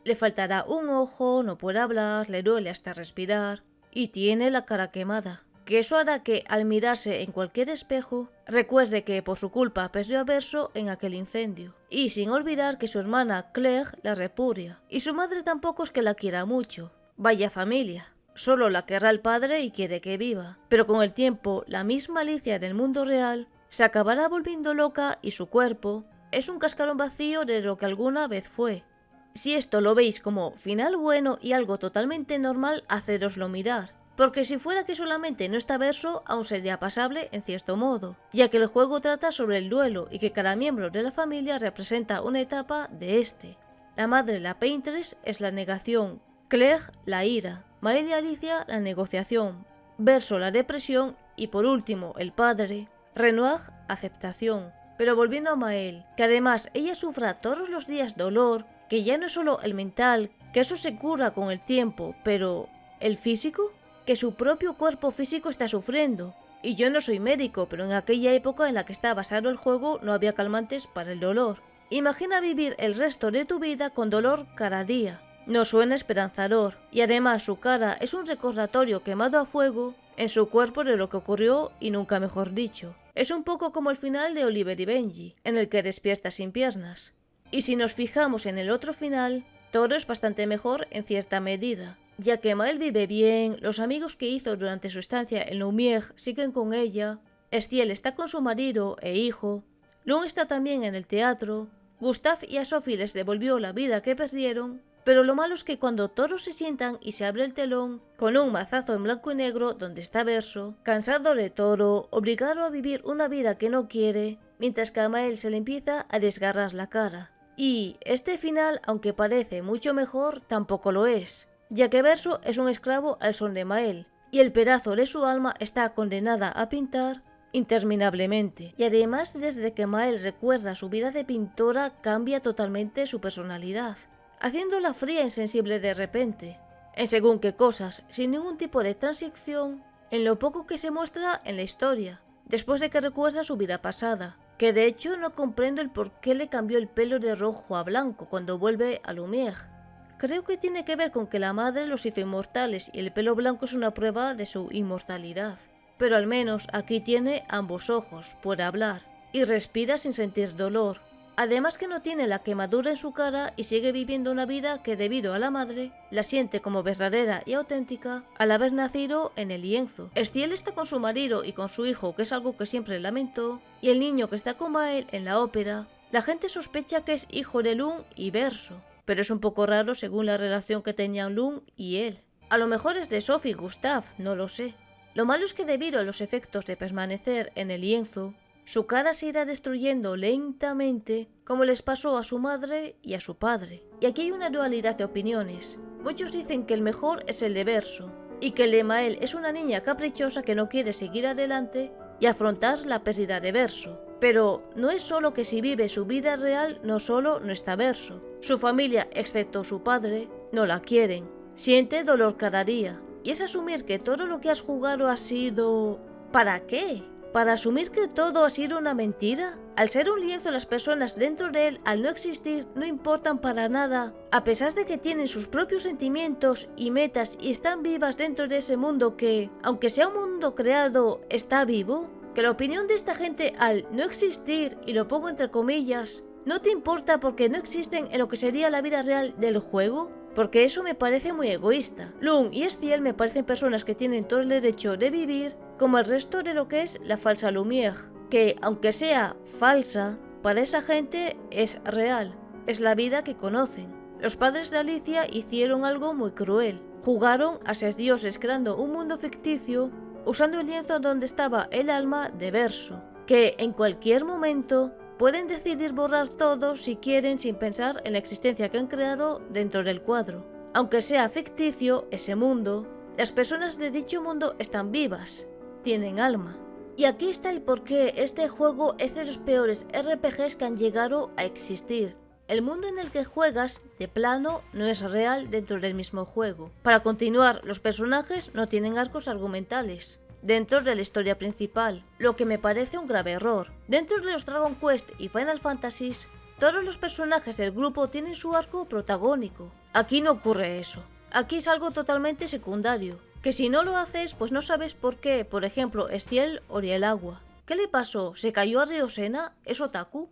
Le faltará un ojo, no puede hablar, le duele hasta respirar y tiene la cara quemada, que eso hará que al mirarse en cualquier espejo recuerde que por su culpa perdió a Verso en aquel incendio, y sin olvidar que su hermana Claire la repudia y su madre tampoco es que la quiera mucho. Vaya familia, solo la querrá el padre y quiere que viva, pero con el tiempo la misma Alicia del mundo real se acabará volviendo loca y su cuerpo es un cascarón vacío de lo que alguna vez fue. Si esto lo veis como final bueno y algo totalmente normal, hacéroslo mirar, porque si fuera que solamente no está Verso, aún sería pasable en cierto modo, ya que el juego trata sobre el duelo y que cada miembro de la familia representa una etapa de este. La madre, la Paintress, es la negación, Claire, la ira, Mael y Alicia, la negociación, Verso, la depresión y por último, el padre, Renoir, aceptación. Pero volviendo a Mael, que además ella sufra todos los días dolor, que ya no es solo el mental, que eso se cura con el tiempo, pero ¿el físico? Que su propio cuerpo físico está sufriendo. Y yo no soy médico, pero en aquella época en la que está basado el juego no había calmantes para el dolor. Imagina vivir el resto de tu vida con dolor cada día. No suena esperanzador, y además su cara es un recordatorio quemado a fuego en su cuerpo de lo que ocurrió y nunca mejor dicho. Es un poco como el final de Oliver y Benji, en el que despierta sin piernas. Y si nos fijamos en el otro final, todo es bastante mejor en cierta medida, ya que Mael vive bien, los amigos que hizo durante su estancia en Lumière siguen con ella, Estiel está con su marido e hijo, Lun está también en el teatro, Gustave y a Sophie les devolvió la vida que perdieron, pero lo malo es que cuando todos se sientan y se abre el telón, con un mazazo en blanco y negro donde está Verso, cansado de todo, obligado a vivir una vida que no quiere, mientras que a Mael se le empieza a desgarrar la cara. Y este final, aunque parece mucho mejor, tampoco lo es, ya que Verso es un esclavo al son de Mael, y el pedazo de su alma está condenada a pintar interminablemente, y además desde que Mael recuerda su vida de pintora cambia totalmente su personalidad. haciéndola fría e insensible de repente, en según qué cosas, sin ningún tipo de transición, en lo poco que se muestra en la historia, después de que recuerda su vida pasada, que de hecho no comprendo el por qué le cambió el pelo de rojo a blanco cuando vuelve a Lumière. Creo que tiene que ver con que la madre los hizo inmortales y el pelo blanco es una prueba de su inmortalidad. Pero al menos aquí tiene ambos ojos, puede hablar, y respira sin sentir dolor. Además que no tiene la quemadura en su cara y sigue viviendo una vida que debido a la madre, la siente como verdadera y auténtica al haber nacido en el lienzo. Estiel está con su marido y con su hijo, que es algo que siempre lamentó, y el niño que está con Maël en la ópera, la gente sospecha que es hijo de Lung y Verso, pero es un poco raro según la relación que tenían Lung y él. A lo mejor es de Sophie y Gustave, no lo sé. Lo malo es que debido a los efectos de permanecer en el lienzo, su cara se irá destruyendo lentamente, como les pasó a su madre y a su padre. Y aquí hay una dualidad de opiniones. Muchos dicen que el mejor es el de Verso, y que el de Maël es una niña caprichosa que no quiere seguir adelante y afrontar la pérdida de Verso. Pero no es solo que si vive su vida real no solo no está Verso. Su familia, excepto su padre, no la quieren. Siente dolor cada día. Y es asumir que todo lo que has jugado ha sido... ¿Para qué? ¿Para asumir que todo ha sido una mentira? Al ser un lienzo, las personas dentro de él, al no existir, no importan para nada, a pesar de que tienen sus propios sentimientos y metas y están vivas dentro de ese mundo que, aunque sea un mundo creado, está vivo. Que la opinión de esta gente al no existir, y lo pongo entre comillas, no te importa porque no existen en lo que sería la vida real del juego. Porque eso me parece muy egoísta. Lung y Estiel me parecen personas que tienen todo el derecho de vivir como el resto de lo que es la falsa Lumière, que aunque sea falsa, para esa gente es real, es la vida que conocen. Los padres de Alicia hicieron algo muy cruel, jugaron a ser dioses creando un mundo ficticio usando el lienzo donde estaba el alma de Verso, que en cualquier momento pueden decidir borrar todo si quieren sin pensar en la existencia que han creado dentro del cuadro. Aunque sea ficticio ese mundo, las personas de dicho mundo están vivas, tienen alma. Y aquí está el porqué este juego es de los peores RPGs que han llegado a existir. El mundo en el que juegas, de plano, no es real dentro del mismo juego. Para continuar, los personajes no tienen arcos argumentales dentro de la historia principal, lo que me parece un grave error. Dentro de los Dragon Quest y Final Fantasies, todos los personajes del grupo tienen su arco protagónico. Aquí no ocurre eso. Aquí es algo totalmente secundario, que si no lo haces, pues no sabes por qué, por ejemplo, Estiel oría el agua. ¿Qué le pasó? ¿Se cayó a Río Sena? ¿Es otaku?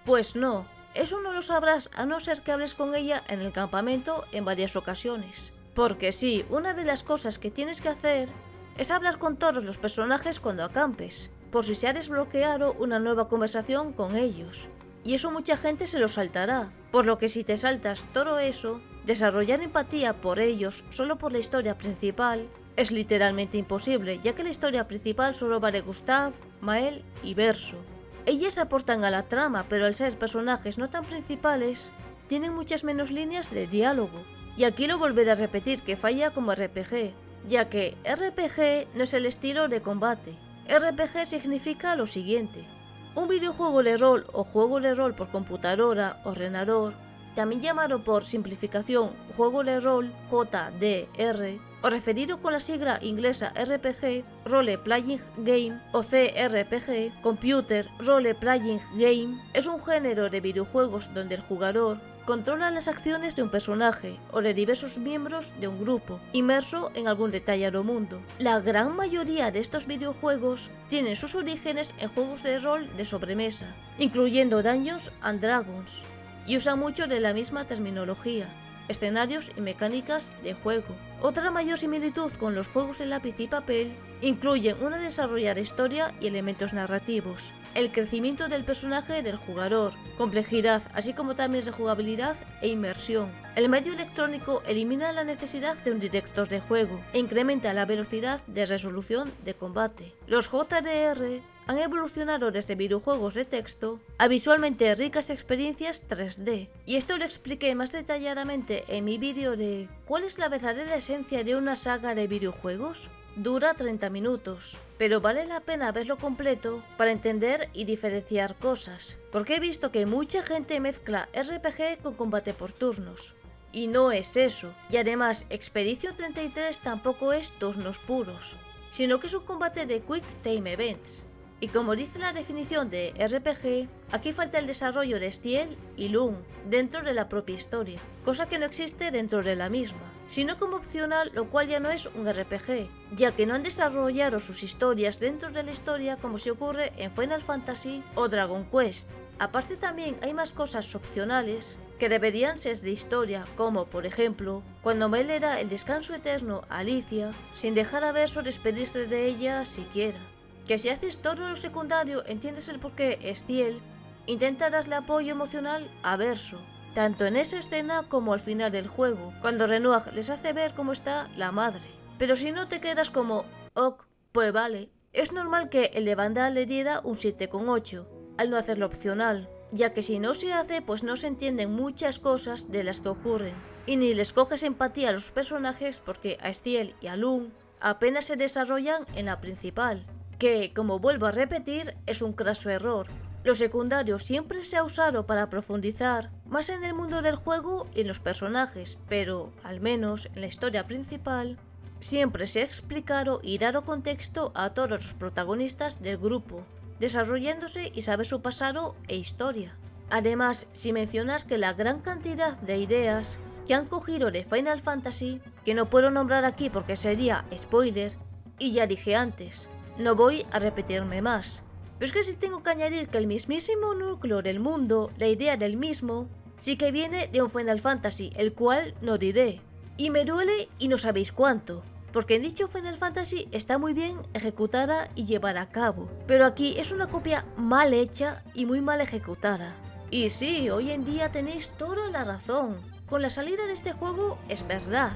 Pues no, eso no lo sabrás a no ser que hables con ella en el campamento en varias ocasiones. Porque sí, una de las cosas que tienes que hacer es hablar con todos los personajes cuando acampes, por si se ha desbloqueado una nueva conversación con ellos. Y eso mucha gente se lo saltará, por lo que si te saltas todo eso, desarrollar empatía por ellos solo por la historia principal es literalmente imposible, ya que la historia principal solo va de Gustave, Maël y Verso. Ellas aportan a la trama, pero al ser personajes no tan principales, tienen muchas menos líneas de diálogo. Y aquí lo volveré a repetir que falla como RPG, ya que RPG no es el estilo de combate. RPG significa lo siguiente: un videojuego de rol o juego de rol por computadora, ordenador, también llamado por simplificación juego de rol JDR, o referido con la sigla inglesa RPG, Role Playing Game, o CRPG, Computer Role Playing Game, es un género de videojuegos donde el jugador controla las acciones de un personaje o de diversos miembros de un grupo, inmerso en algún detallado mundo. La gran mayoría de estos videojuegos tienen sus orígenes en juegos de rol de sobremesa, incluyendo Dungeons and Dragons, y usan mucho de la misma terminología, escenarios y mecánicas de juego. Otra mayor similitud con los juegos de lápiz y papel incluyen una desarrollada historia y elementos narrativos, el crecimiento del personaje del jugador, complejidad, así como también rejugabilidad e inmersión. El medio electrónico elimina la necesidad de un director de juego e incrementa la velocidad de resolución de combate. Los JDR han evolucionado desde videojuegos de texto a visualmente ricas experiencias 3D. Y esto lo expliqué más detalladamente en mi vídeo de ¿cuál es la verdadera esencia de una saga de videojuegos? Dura 30 minutos, pero vale la pena verlo completo para entender y diferenciar cosas, porque he visto que mucha gente mezcla RPG con combate por turnos. Y no es eso. Y además, Expedition 33 tampoco es turnos puros, sino que es un combate de Quick Time Events. Y como dice la definición de RPG, aquí falta el desarrollo de Estiel y Lung dentro de la propia historia, cosa que no existe dentro de la misma, sino como opcional, lo cual ya no es un RPG, ya que no han desarrollado sus historias dentro de la historia como si ocurre en Final Fantasy o Dragon Quest. Aparte también hay más cosas opcionales que deberían ser de historia, como por ejemplo, cuando Mel le da el descanso eterno a Alicia, sin dejar a Verso despedirse de ella siquiera. Que si haces todo lo secundario entiendes el por qué Estiel intenta darle apoyo emocional a Verso, tanto en esa escena como al final del juego, cuando Renoir les hace ver cómo está la madre. Pero si no te quedas como, ok, pues vale, es normal que el de Vandal le diera un 7,8, al no hacerlo opcional, ya que si no se hace pues no se entienden muchas cosas de las que ocurren, y ni les coges empatía a los personajes porque a Estiel y a Lung apenas se desarrollan en la principal, que, como vuelvo a repetir, es un craso error. Lo secundario siempre se ha usado para profundizar más en el mundo del juego y en los personajes, pero, al menos en la historia principal, siempre se ha explicado y dado contexto a todos los protagonistas del grupo, desarrollándose y saber su pasado e historia. Además, si mencionas que la gran cantidad de ideas que han cogido de Final Fantasy, que no puedo nombrar aquí porque sería spoiler, y ya dije antes, no voy a repetirme más. Pero es que si tengo que añadir que el mismísimo núcleo del mundo, la idea del mismo, sí que viene de un Final Fantasy, el cual no diré. Y me duele y no sabéis cuánto, porque en dicho Final Fantasy está muy bien ejecutada y llevada a cabo, pero aquí es una copia mal hecha y muy mal ejecutada. Y sí, hoy en día tenéis toda la razón, con la salida de este juego es verdad.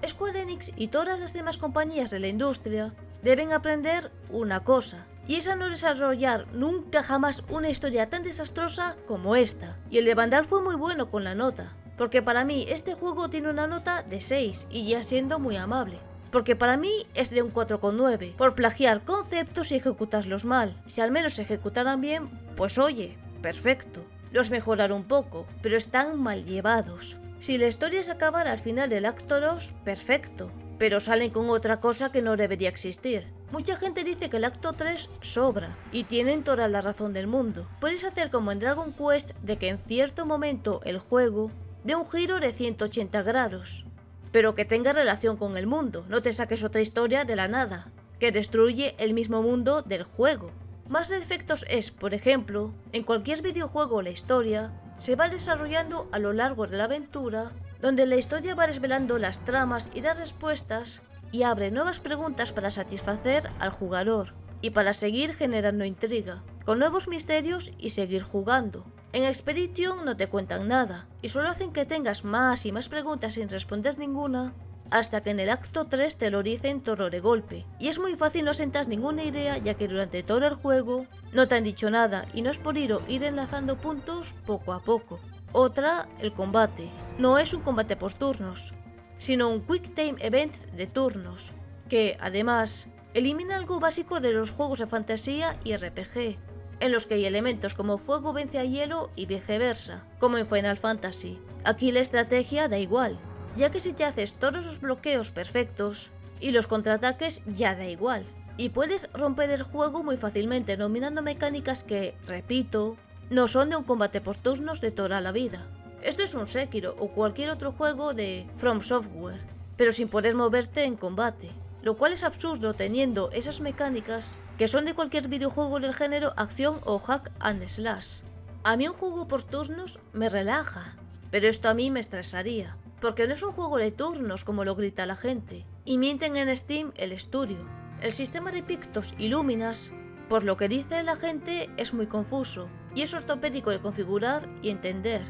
Square Enix y todas las demás compañías de la industria deben aprender una cosa, y es a no desarrollar nunca jamás una historia tan desastrosa como esta. Y el de Vandal fue muy bueno con la nota, porque para mí este juego tiene una nota de 6 y ya siendo muy amable, porque para mí es de un 4,9 por plagiar conceptos y ejecutarlos mal. Si al menos se ejecutaran bien, pues oye, perfecto. Los mejorar un poco, pero están mal llevados. Si la historia se acabara al final del acto 2, perfecto, pero salen con otra cosa que no debería existir. Mucha gente dice que el acto 3 sobra, y tienen toda la razón del mundo. Puedes hacer como en Dragon Quest, de que en cierto momento el juego dé un giro de 180 grados, pero que tenga relación con el mundo, no te saques otra historia de la nada, que destruye el mismo mundo del juego. Más defectos es, por ejemplo, en cualquier videojuego la historia se va desarrollando a lo largo de la aventura, donde la historia va desvelando las tramas y las respuestas y abre nuevas preguntas para satisfacer al jugador y para seguir generando intriga, con nuevos misterios y seguir jugando. En Expedition no te cuentan nada y solo hacen que tengas más y más preguntas sin responder ninguna, hasta que en el acto 3 te lo dicen todo de golpe, y es muy fácil no sentar ninguna idea ya que durante todo el juego no te han dicho nada y no has podido ir enlazando puntos poco a poco. Otra, el combate. No es un combate por turnos, sino un Quick Time Events de turnos, que además elimina algo básico de los juegos de fantasía y RPG, en los que hay elementos como fuego vence a hielo y viceversa, como en Final Fantasy. Aquí la estrategia da igual, ya que si te haces todos los bloqueos perfectos y los contraataques ya da igual, y puedes romper el juego muy fácilmente dominando mecánicas que, repito, no son de un combate por turnos de toda la vida. Esto es un Sekiro o cualquier otro juego de From Software, pero sin poder moverte en combate, lo cual es absurdo teniendo esas mecánicas que son de cualquier videojuego del género acción o hack and slash. A mí un juego por turnos me relaja, pero esto a mí me estresaría, porque no es un juego de turnos como lo grita la gente, y mienten en Steam el estudio. El sistema de pictos y lúminas, por lo que dice la gente, es muy confuso, y es ortopédico de configurar y entender.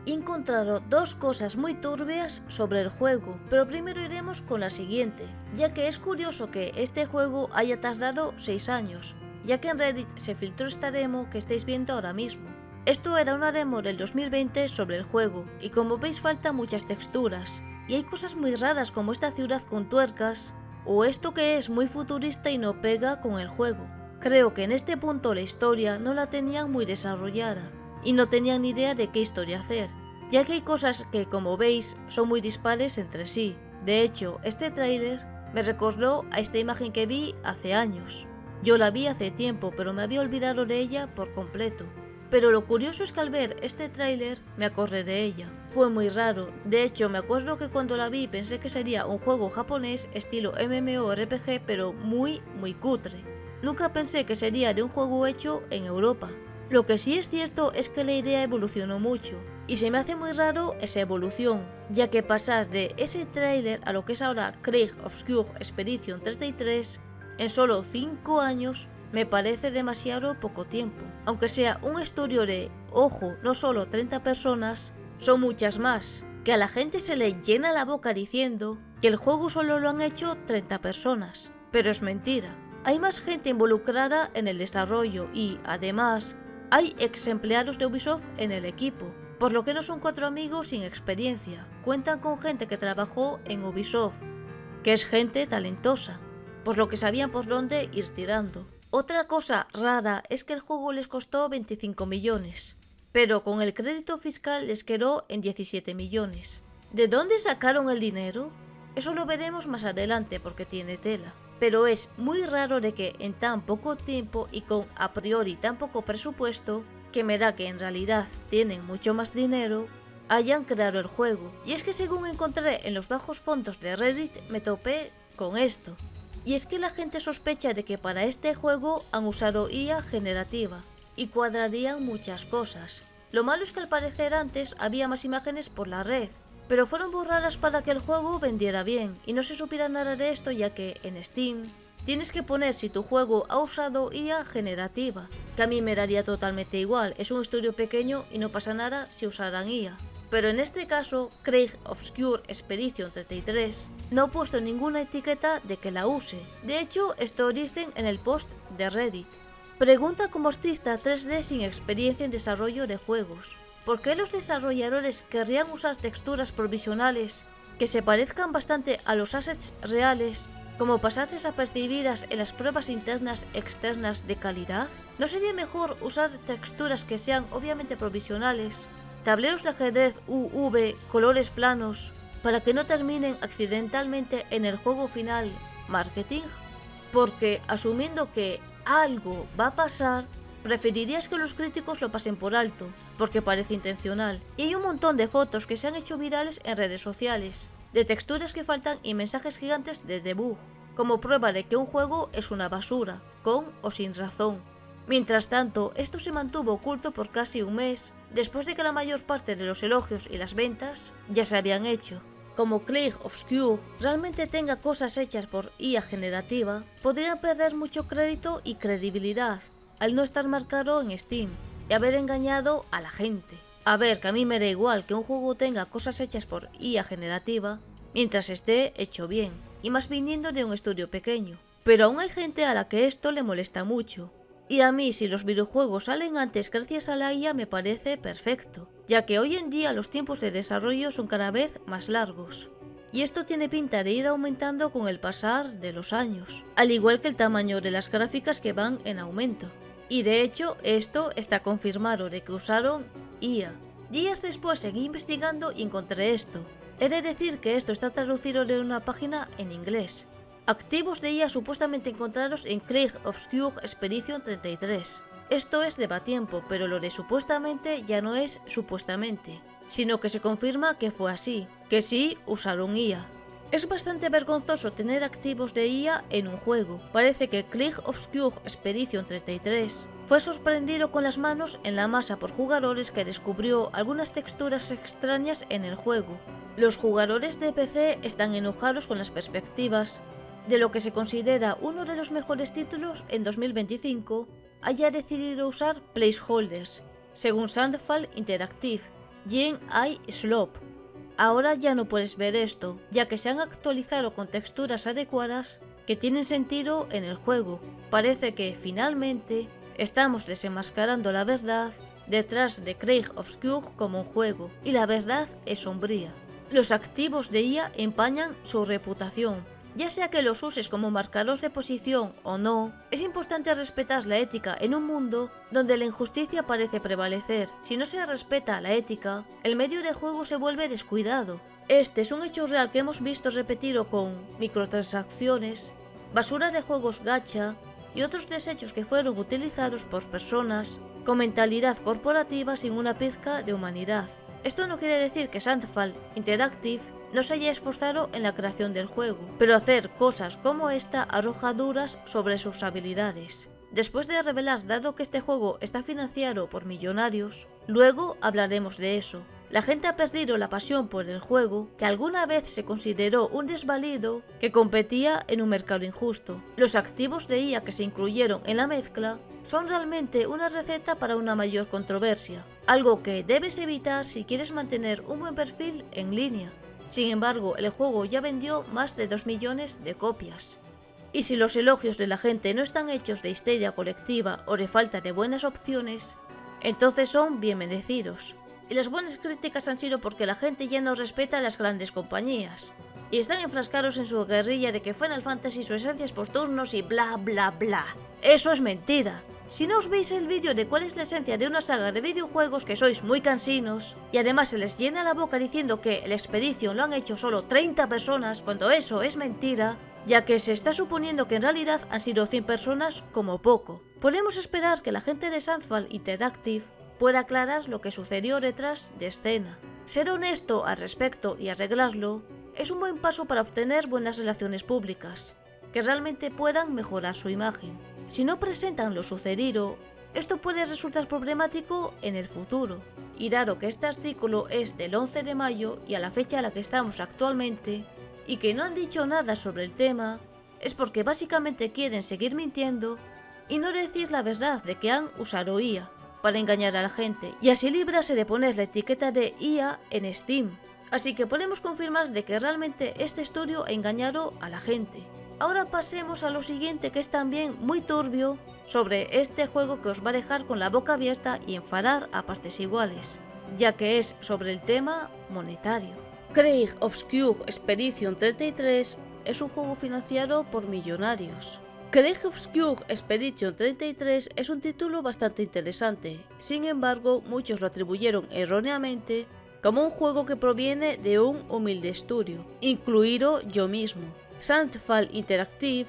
He encontrado dos cosas muy turbias sobre el juego, pero primero iremos con la siguiente, ya que es curioso que este juego haya tardado 6 años, ya que en Reddit se filtró esta demo que estáis viendo ahora mismo. Esto era una demo del 2020 sobre el juego, y como veis faltan muchas texturas, y hay cosas muy raras como esta ciudad con tuercas, o esto que es muy futurista y no pega con el juego. Creo que en este punto la historia no la tenían muy desarrollada, y no tenían ni idea de qué historia hacer. ya que hay cosas que, como veis, son muy dispares entre sí. De hecho, este tráiler me recordó a esta imagen que vi hace años. Yo la vi hace tiempo, pero me había olvidado de ella por completo. Pero lo curioso es que al ver este tráiler me acordé de ella. Fue muy raro. De hecho, me acuerdo que cuando la vi pensé que sería un juego japonés estilo MMORPG, pero muy cutre. Nunca pensé que sería de un juego hecho en Europa. Lo que sí es cierto es que la idea evolucionó mucho, y se me hace muy raro esa evolución, ya que pasar de ese tráiler a lo que es ahora Krieg of Skjul Expedition 33 en solo 5 años me parece demasiado poco tiempo. Aunque sea un estudio de, ojo, no solo 30 personas, son muchas más, que a la gente se le llena la boca diciendo que el juego solo lo han hecho 30 personas. Pero es mentira. Hay más gente involucrada en el desarrollo y, además, hay ex empleados de Ubisoft en el equipo, por lo que no son 4 amigos sin experiencia. Cuentan con gente que trabajó en Ubisoft, que es gente talentosa, por lo que sabían por dónde ir tirando. Otra cosa rara es que el juego les costó 25 millones, pero con el crédito fiscal les quedó en 17 millones. ¿De dónde sacaron el dinero? Eso lo veremos más adelante porque tiene tela. Pero es muy raro de que en tan poco tiempo y con a priori tan poco presupuesto, que me da que en realidad tienen mucho más dinero, hayan creado el juego. Y es que según encontré en los bajos fondos de Reddit me topé con esto. Y es que la gente sospecha de que para este juego han usado IA generativa y cuadrarían muchas cosas. Lo malo es que al parecer antes había más imágenes por la red, pero fueron borradas para que el juego vendiera bien y no se supiera nada de esto, ya que en Steam tienes que poner si tu juego ha usado IA generativa, que a mí me daría totalmente igual, es un estudio pequeño y no pasa nada si usaran IA. Pero en este caso, Krieg of Skjul Expedition 33 no ha puesto ninguna etiqueta de que la use. De hecho, esto dicen en el post de Reddit. Pregunta como artista 3D sin experiencia en desarrollo de juegos. ¿Por qué los desarrolladores querrían usar texturas provisionales que se parezcan bastante a los assets reales, como pasar desapercibidas en las pruebas internas externas de calidad? ¿No sería mejor usar texturas que sean obviamente provisionales, tableros de ajedrez UV, colores planos, para que no terminen accidentalmente en el juego final marketing? Porque asumiendo que algo va a pasar, preferirías que los críticos lo pasen por alto, porque parece intencional. Y hay un montón de fotos que se han hecho virales en redes sociales, de texturas que faltan y mensajes gigantes de debug, como prueba de que un juego es una basura, con o sin razón. Mientras tanto, esto se mantuvo oculto por casi un mes, después de que la mayor parte de los elogios y las ventas ya se habían hecho. Como Krieg of Skjul realmente tenga cosas hechas por IA generativa, podrían perder mucho crédito y credibilidad al no estar marcado en Steam y haber engañado a la gente. A ver, que a mí me da igual que un juego tenga cosas hechas por IA generativa mientras esté hecho bien, y más viniendo de un estudio pequeño. Pero aún hay gente a la que esto le molesta mucho. Y a mí, si los videojuegos salen antes gracias a la IA, me parece perfecto, ya que hoy en día los tiempos de desarrollo son cada vez más largos. Y esto tiene pinta de ir aumentando con el pasar de los años, al igual que el tamaño de las gráficas que van en aumento. Y de hecho, esto está confirmado de que usaron IA. Días después seguí investigando y encontré esto. He de decir que esto está traducido de una página en inglés. Activos de IA supuestamente encontrados en Krieg of Skjul Expedition 33. Esto es debatiempo, pero lo de supuestamente ya no es supuestamente, sino que se confirma que fue así, que sí usaron IA. Es bastante vergonzoso tener activos de IA en un juego. Parece que Krieg of Skjul Expedition 33 fue sorprendido con las manos en la masa por jugadores que descubrió algunas texturas extrañas en el juego. Los jugadores de PC están enojados con las perspectivas de lo que se considera uno de los mejores títulos en 2025 haya decidido usar placeholders, según Sandfall Interactive, GNI Slope. Ahora ya no puedes ver esto, ya que se han actualizado con texturas adecuadas que tienen sentido en el juego. Parece que finalmente estamos desenmascarando la verdad detrás de Krieg of Skjul como un juego, y la verdad es sombría. Los activos de IA empañan su reputación. Ya sea que los uses como marcadores de posición o no, es importante respetar la ética en un mundo donde la injusticia parece prevalecer. Si no se respeta la ética, el medio de juego se vuelve descuidado. Este es un hecho real que hemos visto repetido con microtransacciones, basura de juegos gacha y otros desechos que fueron utilizados por personas con mentalidad corporativa sin una pizca de humanidad. Esto no quiere decir que Sandfall Interactive no se haya esforzado en la creación del juego, pero hacer cosas como esta arroja dudas sobre sus habilidades. Después de revelar, dado que este juego está financiado por millonarios, luego hablaremos de eso. La gente ha perdido la pasión por el juego, que alguna vez se consideró un desvalido que competía en un mercado injusto. Los activos de IA que se incluyeron en la mezcla son realmente una receta para una mayor controversia, algo que debes evitar si quieres mantener un buen perfil en línea. Sin embargo, el juego ya vendió más de 2 millones de copias. Y si los elogios de la gente no están hechos de histeria colectiva o de falta de buenas opciones, entonces son bien merecidos. Y las buenas críticas han sido porque la gente ya no respeta a las grandes compañías. Y están enfrascados en su guerrilla de que Final Fantasy su esencia es por turnos y bla bla bla. Eso es mentira. Si no os veis el vídeo de cuál es la esencia de una saga de videojuegos, que sois muy cansinos, y además se les llena la boca diciendo que el Expedition lo han hecho solo 30 personas, cuando eso es mentira, ya que se está suponiendo que en realidad han sido 100 personas como poco. Podemos esperar que la gente de Sandfall Interactive pueda aclarar lo que sucedió detrás de escena. Ser honesto al respecto y arreglarlo es un buen paso para obtener buenas relaciones públicas, que realmente puedan mejorar su imagen. Si no presentan lo sucedido, esto puede resultar problemático en el futuro. Y dado que este artículo es del 11 de mayo y a la fecha a la que estamos actualmente, y que no han dicho nada sobre el tema, es porque básicamente quieren seguir mintiendo y no decir la verdad de que han usado IA para engañar a la gente, y así librarse de poner la etiqueta de IA en Steam. Así que podemos confirmar de que realmente este estudio ha engañado a la gente. Ahora pasemos a lo siguiente, que es también muy turbio sobre este juego, que os va a dejar con la boca abierta y enfadar a partes iguales, ya que es sobre el tema monetario. Craig Obscure Expedition 33 es un juego financiado por millonarios. Craig Obscure Expedition 33 es un título bastante interesante, sin embargo muchos lo atribuyeron erróneamente como un juego que proviene de un humilde estudio, incluido yo mismo. Sandfall Interactive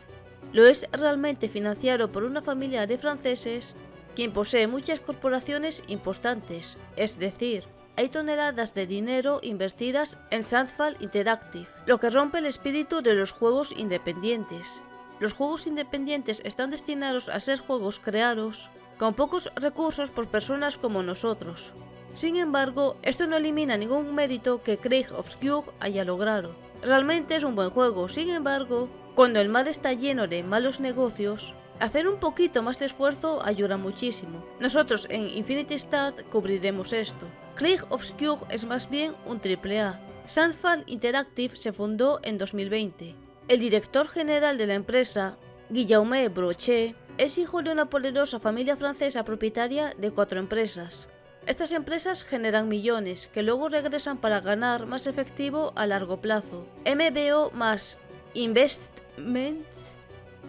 lo es realmente financiado por una familia de franceses quien posee muchas corporaciones importantes, es decir, hay toneladas de dinero invertidas en Sandfall Interactive, lo que rompe el espíritu de los juegos independientes. Los juegos independientes están destinados a ser juegos creados con pocos recursos por personas como nosotros. Sin embargo, esto no elimina ningún mérito que Craig Obscure haya logrado. Realmente es un buen juego, sin embargo, cuando el mar está lleno de malos negocios, hacer un poquito más de esfuerzo ayuda muchísimo. Nosotros en Infinity Start cubriremos esto. Craig Obscure es más bien un AAA. Sandfall Interactive se fundó en 2020. El director general de la empresa, Guillaume Brochet, es hijo de una poderosa familia francesa propietaria de 4 empresas. Estas empresas generan millones que luego regresan para ganar más efectivo a largo plazo. MBO más Investments,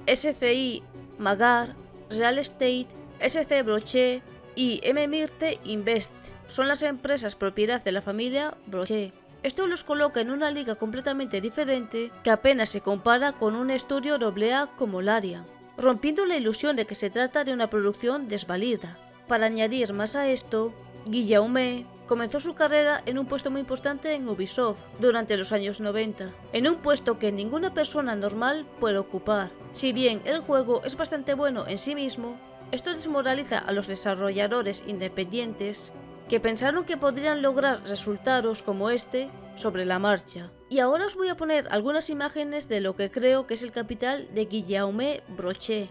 SCI Magar, Real Estate, SC Brochet y Mmirte Invest son las empresas propiedad de la familia Brochet. Esto los coloca en una liga completamente diferente que apenas se compara con un estudio AA como Larian, rompiendo la ilusión de que se trata de una producción desvalida. Para añadir más a esto, Guillaume comenzó su carrera en un puesto muy importante en Ubisoft durante los años 90, en un puesto que ninguna persona normal puede ocupar. Si bien el juego es bastante bueno en sí mismo, esto desmoraliza a los desarrolladores independientes que pensaron que podrían lograr resultados como este sobre la marcha. Y ahora os voy a poner algunas imágenes de lo que creo que es el capital de Guillaume Brochet.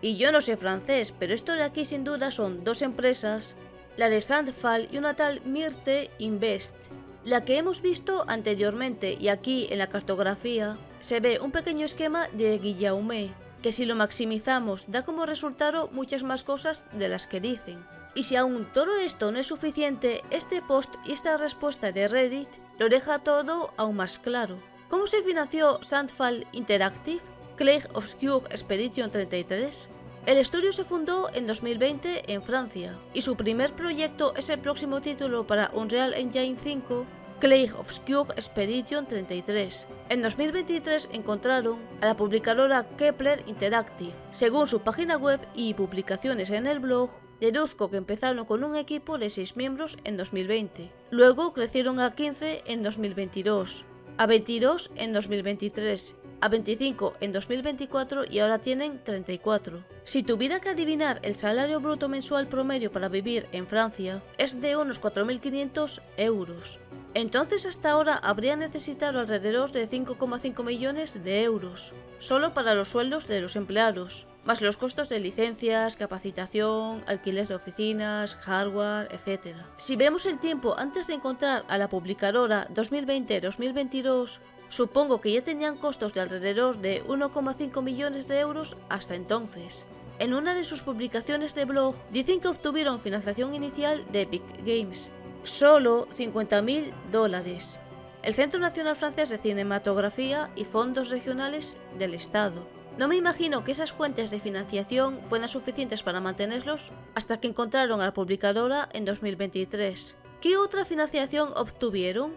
Y yo no sé francés, pero esto de aquí sin duda son 2 empresas, la de Sandfall y una tal Mmirte Invest, la que hemos visto anteriormente, y aquí en la cartografía se ve un pequeño esquema de Guillaume, que si lo maximizamos da como resultado muchas más cosas de las que dicen. Y si aún todo esto no es suficiente, este post y esta respuesta de Reddit lo deja todo aún más claro. ¿Cómo se financió Sandfall Interactive, Clair Obscur Expedition 33? El estudio se fundó en 2020 en Francia y su primer proyecto es el próximo título para Unreal Engine 5, Clair Obscur Expedition 33. En 2023 encontraron a la publicadora Kepler Interactive. Según su página web y publicaciones en el blog, deduzco que empezaron con un equipo de 6 miembros en 2020. Luego crecieron a 15 en 2022, a 22 en 2023, a 25 en 2024 y ahora tienen 34. Si tuviera que adivinar el salario bruto mensual promedio para vivir en Francia, es de unos 4.500 euros. Entonces hasta ahora habría necesitado alrededor de 5,5 millones de euros, solo para los sueldos de los empleados, más los costos de licencias, capacitación, alquiler de oficinas, hardware, etc. Si vemos el tiempo antes de encontrar a la publicadora 2020-2022, supongo que ya tenían costos de alrededor de 1,5 millones de euros hasta entonces. En una de sus publicaciones de blog dicen que obtuvieron financiación inicial de Epic Games, solo $50.000, el Centro Nacional Francés de Cinematografía y fondos regionales del Estado. No me imagino que esas fuentes de financiación fueran suficientes para mantenerlos hasta que encontraron a la publicadora en 2023. ¿Qué otra financiación obtuvieron?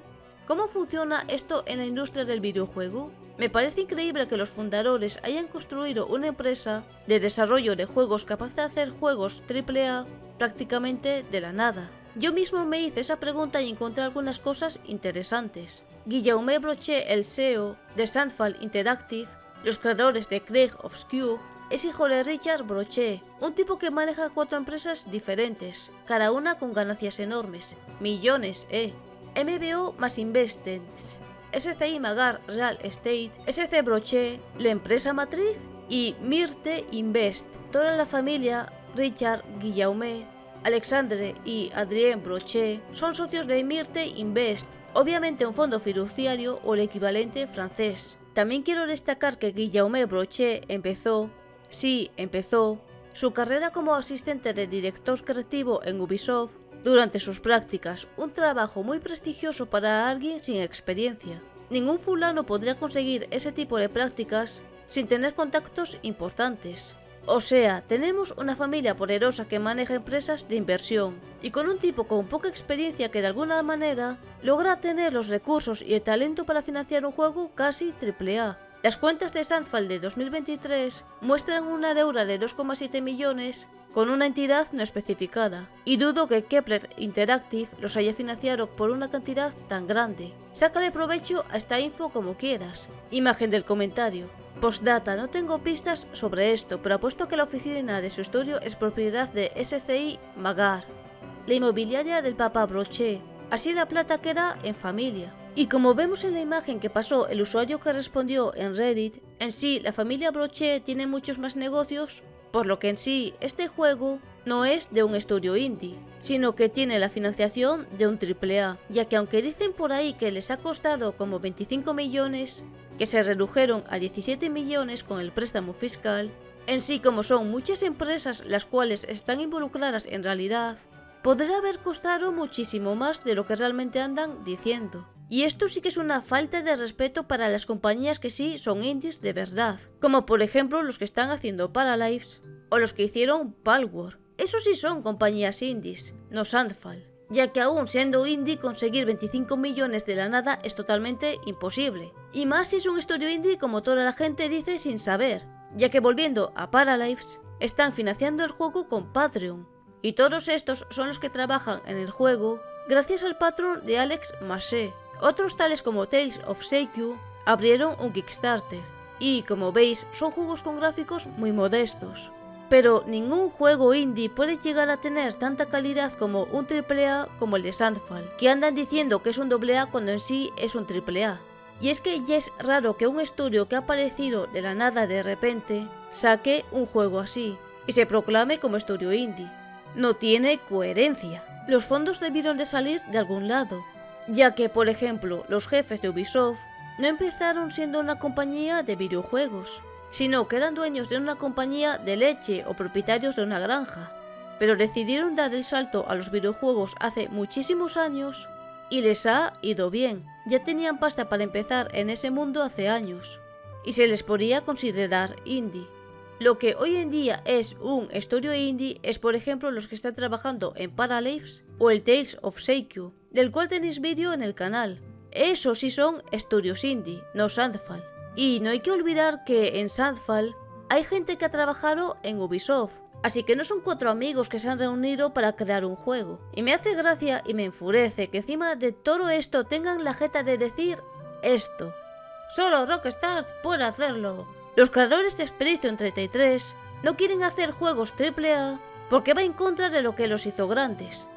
¿Cómo funciona esto en la industria del videojuego? Me parece increíble que los fundadores hayan construido una empresa de desarrollo de juegos capaz de hacer juegos AAA prácticamente de la nada. Yo mismo me hice esa pregunta y encontré algunas cosas interesantes. Guillaume Brochet, el CEO de Sandfall Interactive, los creadores de Clair Obscur, es hijo de Richard Brochet, un tipo que maneja 4 empresas diferentes, cada una con ganancias enormes, millones, MBO más Investments, SCI Magar Real Estate, SC Brochet, la empresa matriz, y Myrte Invest. Toda la familia Richard, Guillaume, Alexandre y Adrien Brochet son socios de Myrte Invest, obviamente un fondo fiduciario o el equivalente francés. También quiero destacar que Guillaume Brochet empezó su carrera como asistente de director creativo en Ubisoft durante sus prácticas, un trabajo muy prestigioso para alguien sin experiencia. Ningún fulano podría conseguir ese tipo de prácticas sin tener contactos importantes. O sea, tenemos una familia poderosa que maneja empresas de inversión y con un tipo con poca experiencia que de alguna manera logra tener los recursos y el talento para financiar un juego casi AAA. Las cuentas de Sandfall de 2023 muestran una deuda de 2,7 millones con una entidad no especificada, y dudo que Kepler Interactive los haya financiado por una cantidad tan grande. Sácale provecho a esta info como quieras. Imagen del comentario. Postdata, no tengo pistas sobre esto, pero apuesto que la oficina de su estudio es propiedad de SCI Magar, la inmobiliaria del Papa Brochet, así la plata queda en familia. Y como vemos en la imagen que pasó el usuario que respondió en Reddit, en sí la familia Brochet tiene muchos más negocios, por lo que en sí este juego no es de un estudio indie, sino que tiene la financiación de un AAA, ya que aunque dicen por ahí que les ha costado como 25 millones, que se redujeron a 17 millones con el préstamo fiscal, en sí como son muchas empresas las cuales están involucradas en realidad, podría haber costado muchísimo más de lo que realmente andan diciendo. Y esto sí que es una falta de respeto para las compañías que sí son indies de verdad, como por ejemplo los que están haciendo Paralives o los que hicieron Palworld. Esos sí son compañías indies, no Sandfall, ya que aún siendo indie conseguir 25 millones de la nada es totalmente imposible. Y más si es un estudio indie como toda la gente dice sin saber, ya que volviendo a Paralives, están financiando el juego con Patreon. Y todos estos son los que trabajan en el juego gracias al Patreon de Alex Massé. Otros tales como Tales of Seikyu abrieron un Kickstarter. Y como veis son juegos con gráficos muy modestos. Pero ningún juego indie puede llegar a tener tanta calidad como un AAA como el de Sandfall, que andan diciendo que es un AA cuando en sí es un AAA. Y es que ya es raro que un estudio que ha aparecido de la nada de repente saque un juego así y se proclame como estudio indie. No tiene coherencia. Los fondos debieron de salir de algún lado, ya que, por ejemplo, los jefes de Ubisoft no empezaron siendo una compañía de videojuegos, sino que eran dueños de una compañía de leche o propietarios de una granja, pero decidieron dar el salto a los videojuegos hace muchísimos años y les ha ido bien, ya tenían pasta para empezar en ese mundo hace años, y se les podría considerar indie. Lo que hoy en día es un estudio indie es, por ejemplo, los que están trabajando en Paralives o el Tales of Seikyu, del cual tenéis vídeo en el canal. Esos sí son estudios indie, no Sandfall. Y no hay que olvidar que en Sandfall hay gente que ha trabajado en Ubisoft, así que no son 4 amigos que se han reunido para crear un juego. Y me hace gracia y me enfurece que encima de todo esto tengan la jeta de decir esto. Solo Rockstar puede hacerlo. Los creadores de Expedition 33 no quieren hacer juegos AAA porque va en contra de lo que los hizo grandes.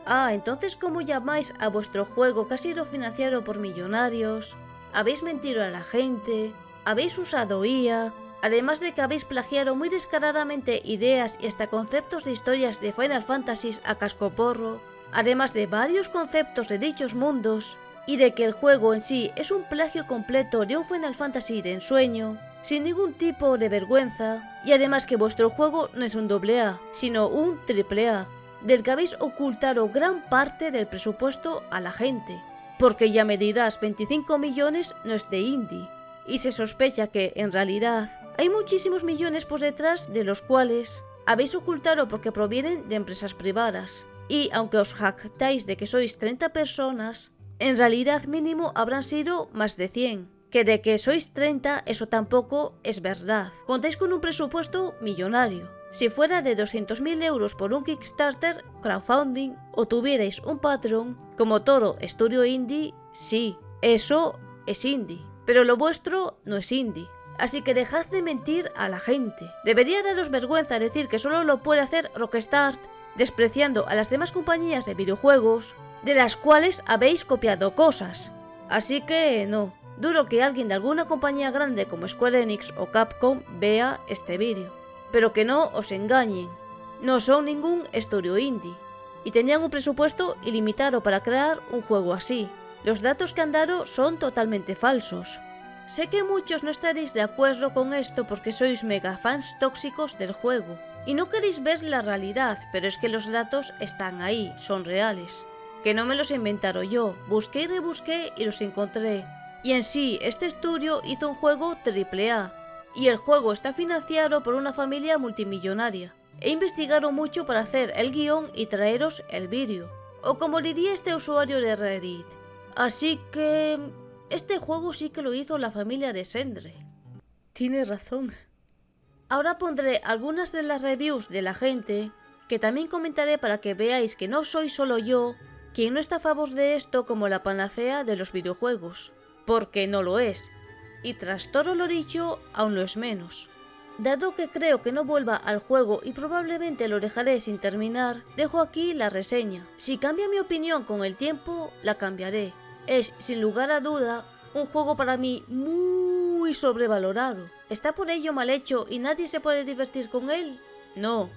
Ah, entonces ¿cómo llamáis a vuestro juego que ha sido financiado por millonarios? Habéis mentido a la gente, habéis usado IA, además de que habéis plagiado muy descaradamente ideas y hasta conceptos de historias de Final Fantasy a cascoporro, además de varios conceptos de dichos mundos, y de que el juego en sí es un plagio completo de un Final Fantasy de ensueño, sin ningún tipo de vergüenza, y además que vuestro juego no es un AA, sino un AAA, del que habéis ocultado gran parte del presupuesto a la gente, porque ya me dirás 25 millones no es de indie, y se sospecha que, en realidad, hay muchísimos millones por detrás de los cuales habéis ocultado porque provienen de empresas privadas, y aunque os jactáis de que sois 30 personas, en realidad mínimo habrán sido más de 100. Que de que sois 30, eso tampoco es verdad. Contáis con un presupuesto millonario. Si fuera de 200.000 euros por un Kickstarter, crowdfunding, o tuvierais un Patreon, como todo estudio indie, sí, eso es indie. Pero lo vuestro no es indie. Así que dejad de mentir a la gente. Debería daros vergüenza decir que solo lo puede hacer Rockstar, despreciando a las demás compañías de videojuegos, de las cuales habéis copiado cosas. Así que no. Duro que alguien de alguna compañía grande como Square Enix o Capcom vea este vídeo. Pero que no os engañen, no son ningún estudio indie, y tenían un presupuesto ilimitado para crear un juego así. Los datos que han dado son totalmente falsos. Sé que muchos no estaréis de acuerdo con esto porque sois mega fans tóxicos del juego, y no queréis ver la realidad, pero es que los datos están ahí, son reales. Que no me los he inventado yo, busqué y rebusqué y los encontré. Y en sí, este estudio hizo un juego AAA, y el juego está financiado por una familia multimillonaria. He investigado mucho para hacer el guión y traeros el vídeo, o como diría este usuario de Reddit. Así que este juego sí que lo hizo la familia de Sendre. Tienes razón. Ahora pondré algunas de las reviews de la gente, que también comentaré para que veáis que no soy solo yo quien no está a favor de esto como la panacea de los videojuegos. Porque no lo es, y tras todo lo dicho, aún lo es menos. Dado que creo que no vuelva al juego y probablemente lo dejaré sin terminar, dejo aquí la reseña. Si cambia mi opinión con el tiempo, la cambiaré. Es, sin lugar a duda, un juego para mí muy sobrevalorado. ¿Está por ello mal hecho y nadie se puede divertir con él? No,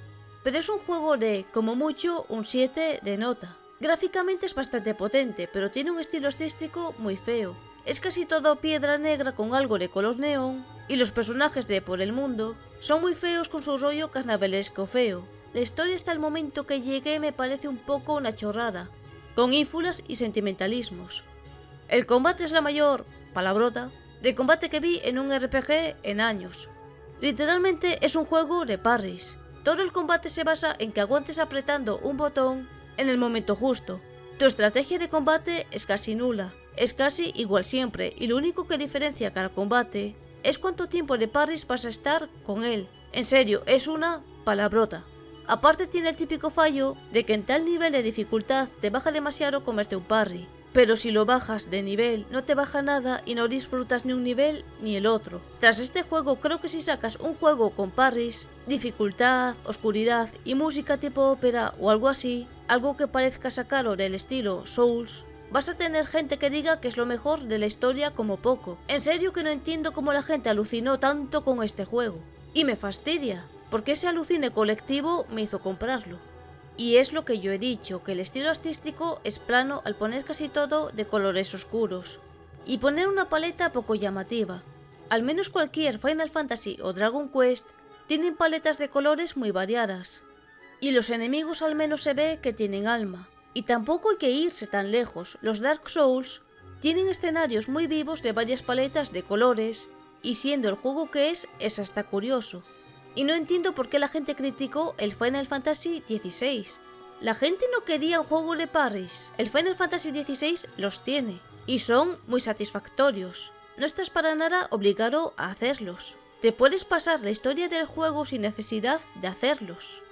pero es un juego de, como mucho, un 7 de nota. Gráficamente es bastante potente, pero tiene un estilo artístico muy feo. Es casi todo piedra negra con algo de color neón, y los personajes de Por el Mundo son muy feos con su rollo carnavalesco feo. La historia hasta el momento que llegué me parece un poco una chorrada, con ínfulas y sentimentalismos. El combate es la mayor, palabrota, de combate que vi en un RPG en años. Literalmente es un juego de parries. Todo el combate se basa en que aguantes apretando un botón en el momento justo. Tu estrategia de combate es casi nula. Es casi igual siempre, y lo único que diferencia cada combate es cuánto tiempo de parries vas a estar con él. En serio, es una palabrota. Aparte tiene el típico fallo de que en tal nivel de dificultad te baja demasiado comerte un parry. Pero si lo bajas de nivel, no te baja nada y no disfrutas ni un nivel ni el otro. Tras este juego, creo que si sacas un juego con parries, dificultad, oscuridad y música tipo ópera o algo así, algo que parezca sacarlo del estilo Souls, vas a tener gente que diga que es lo mejor de la historia como poco. En serio que no entiendo cómo la gente alucinó tanto con este juego. Y me fastidia, porque ese alucine colectivo me hizo comprarlo. Y es lo que yo he dicho, que el estilo artístico es plano al poner casi todo de colores oscuros. Y poner una paleta poco llamativa. Al menos cualquier Final Fantasy o Dragon Quest tienen paletas de colores muy variadas. Y los enemigos al menos se ve que tienen alma. Y tampoco hay que irse tan lejos. Los Dark Souls Tienen escenarios muy vivos de varias paletas de colores, y siendo el juego que es hasta curioso. Y no entiendo por qué la gente criticó el Final Fantasy XVI. La gente no quería un juego de parries. El Final Fantasy XVI los tiene, y son muy satisfactorios. No estás para nada obligado a hacerlos. Te puedes pasar la historia del juego sin necesidad de hacerlos.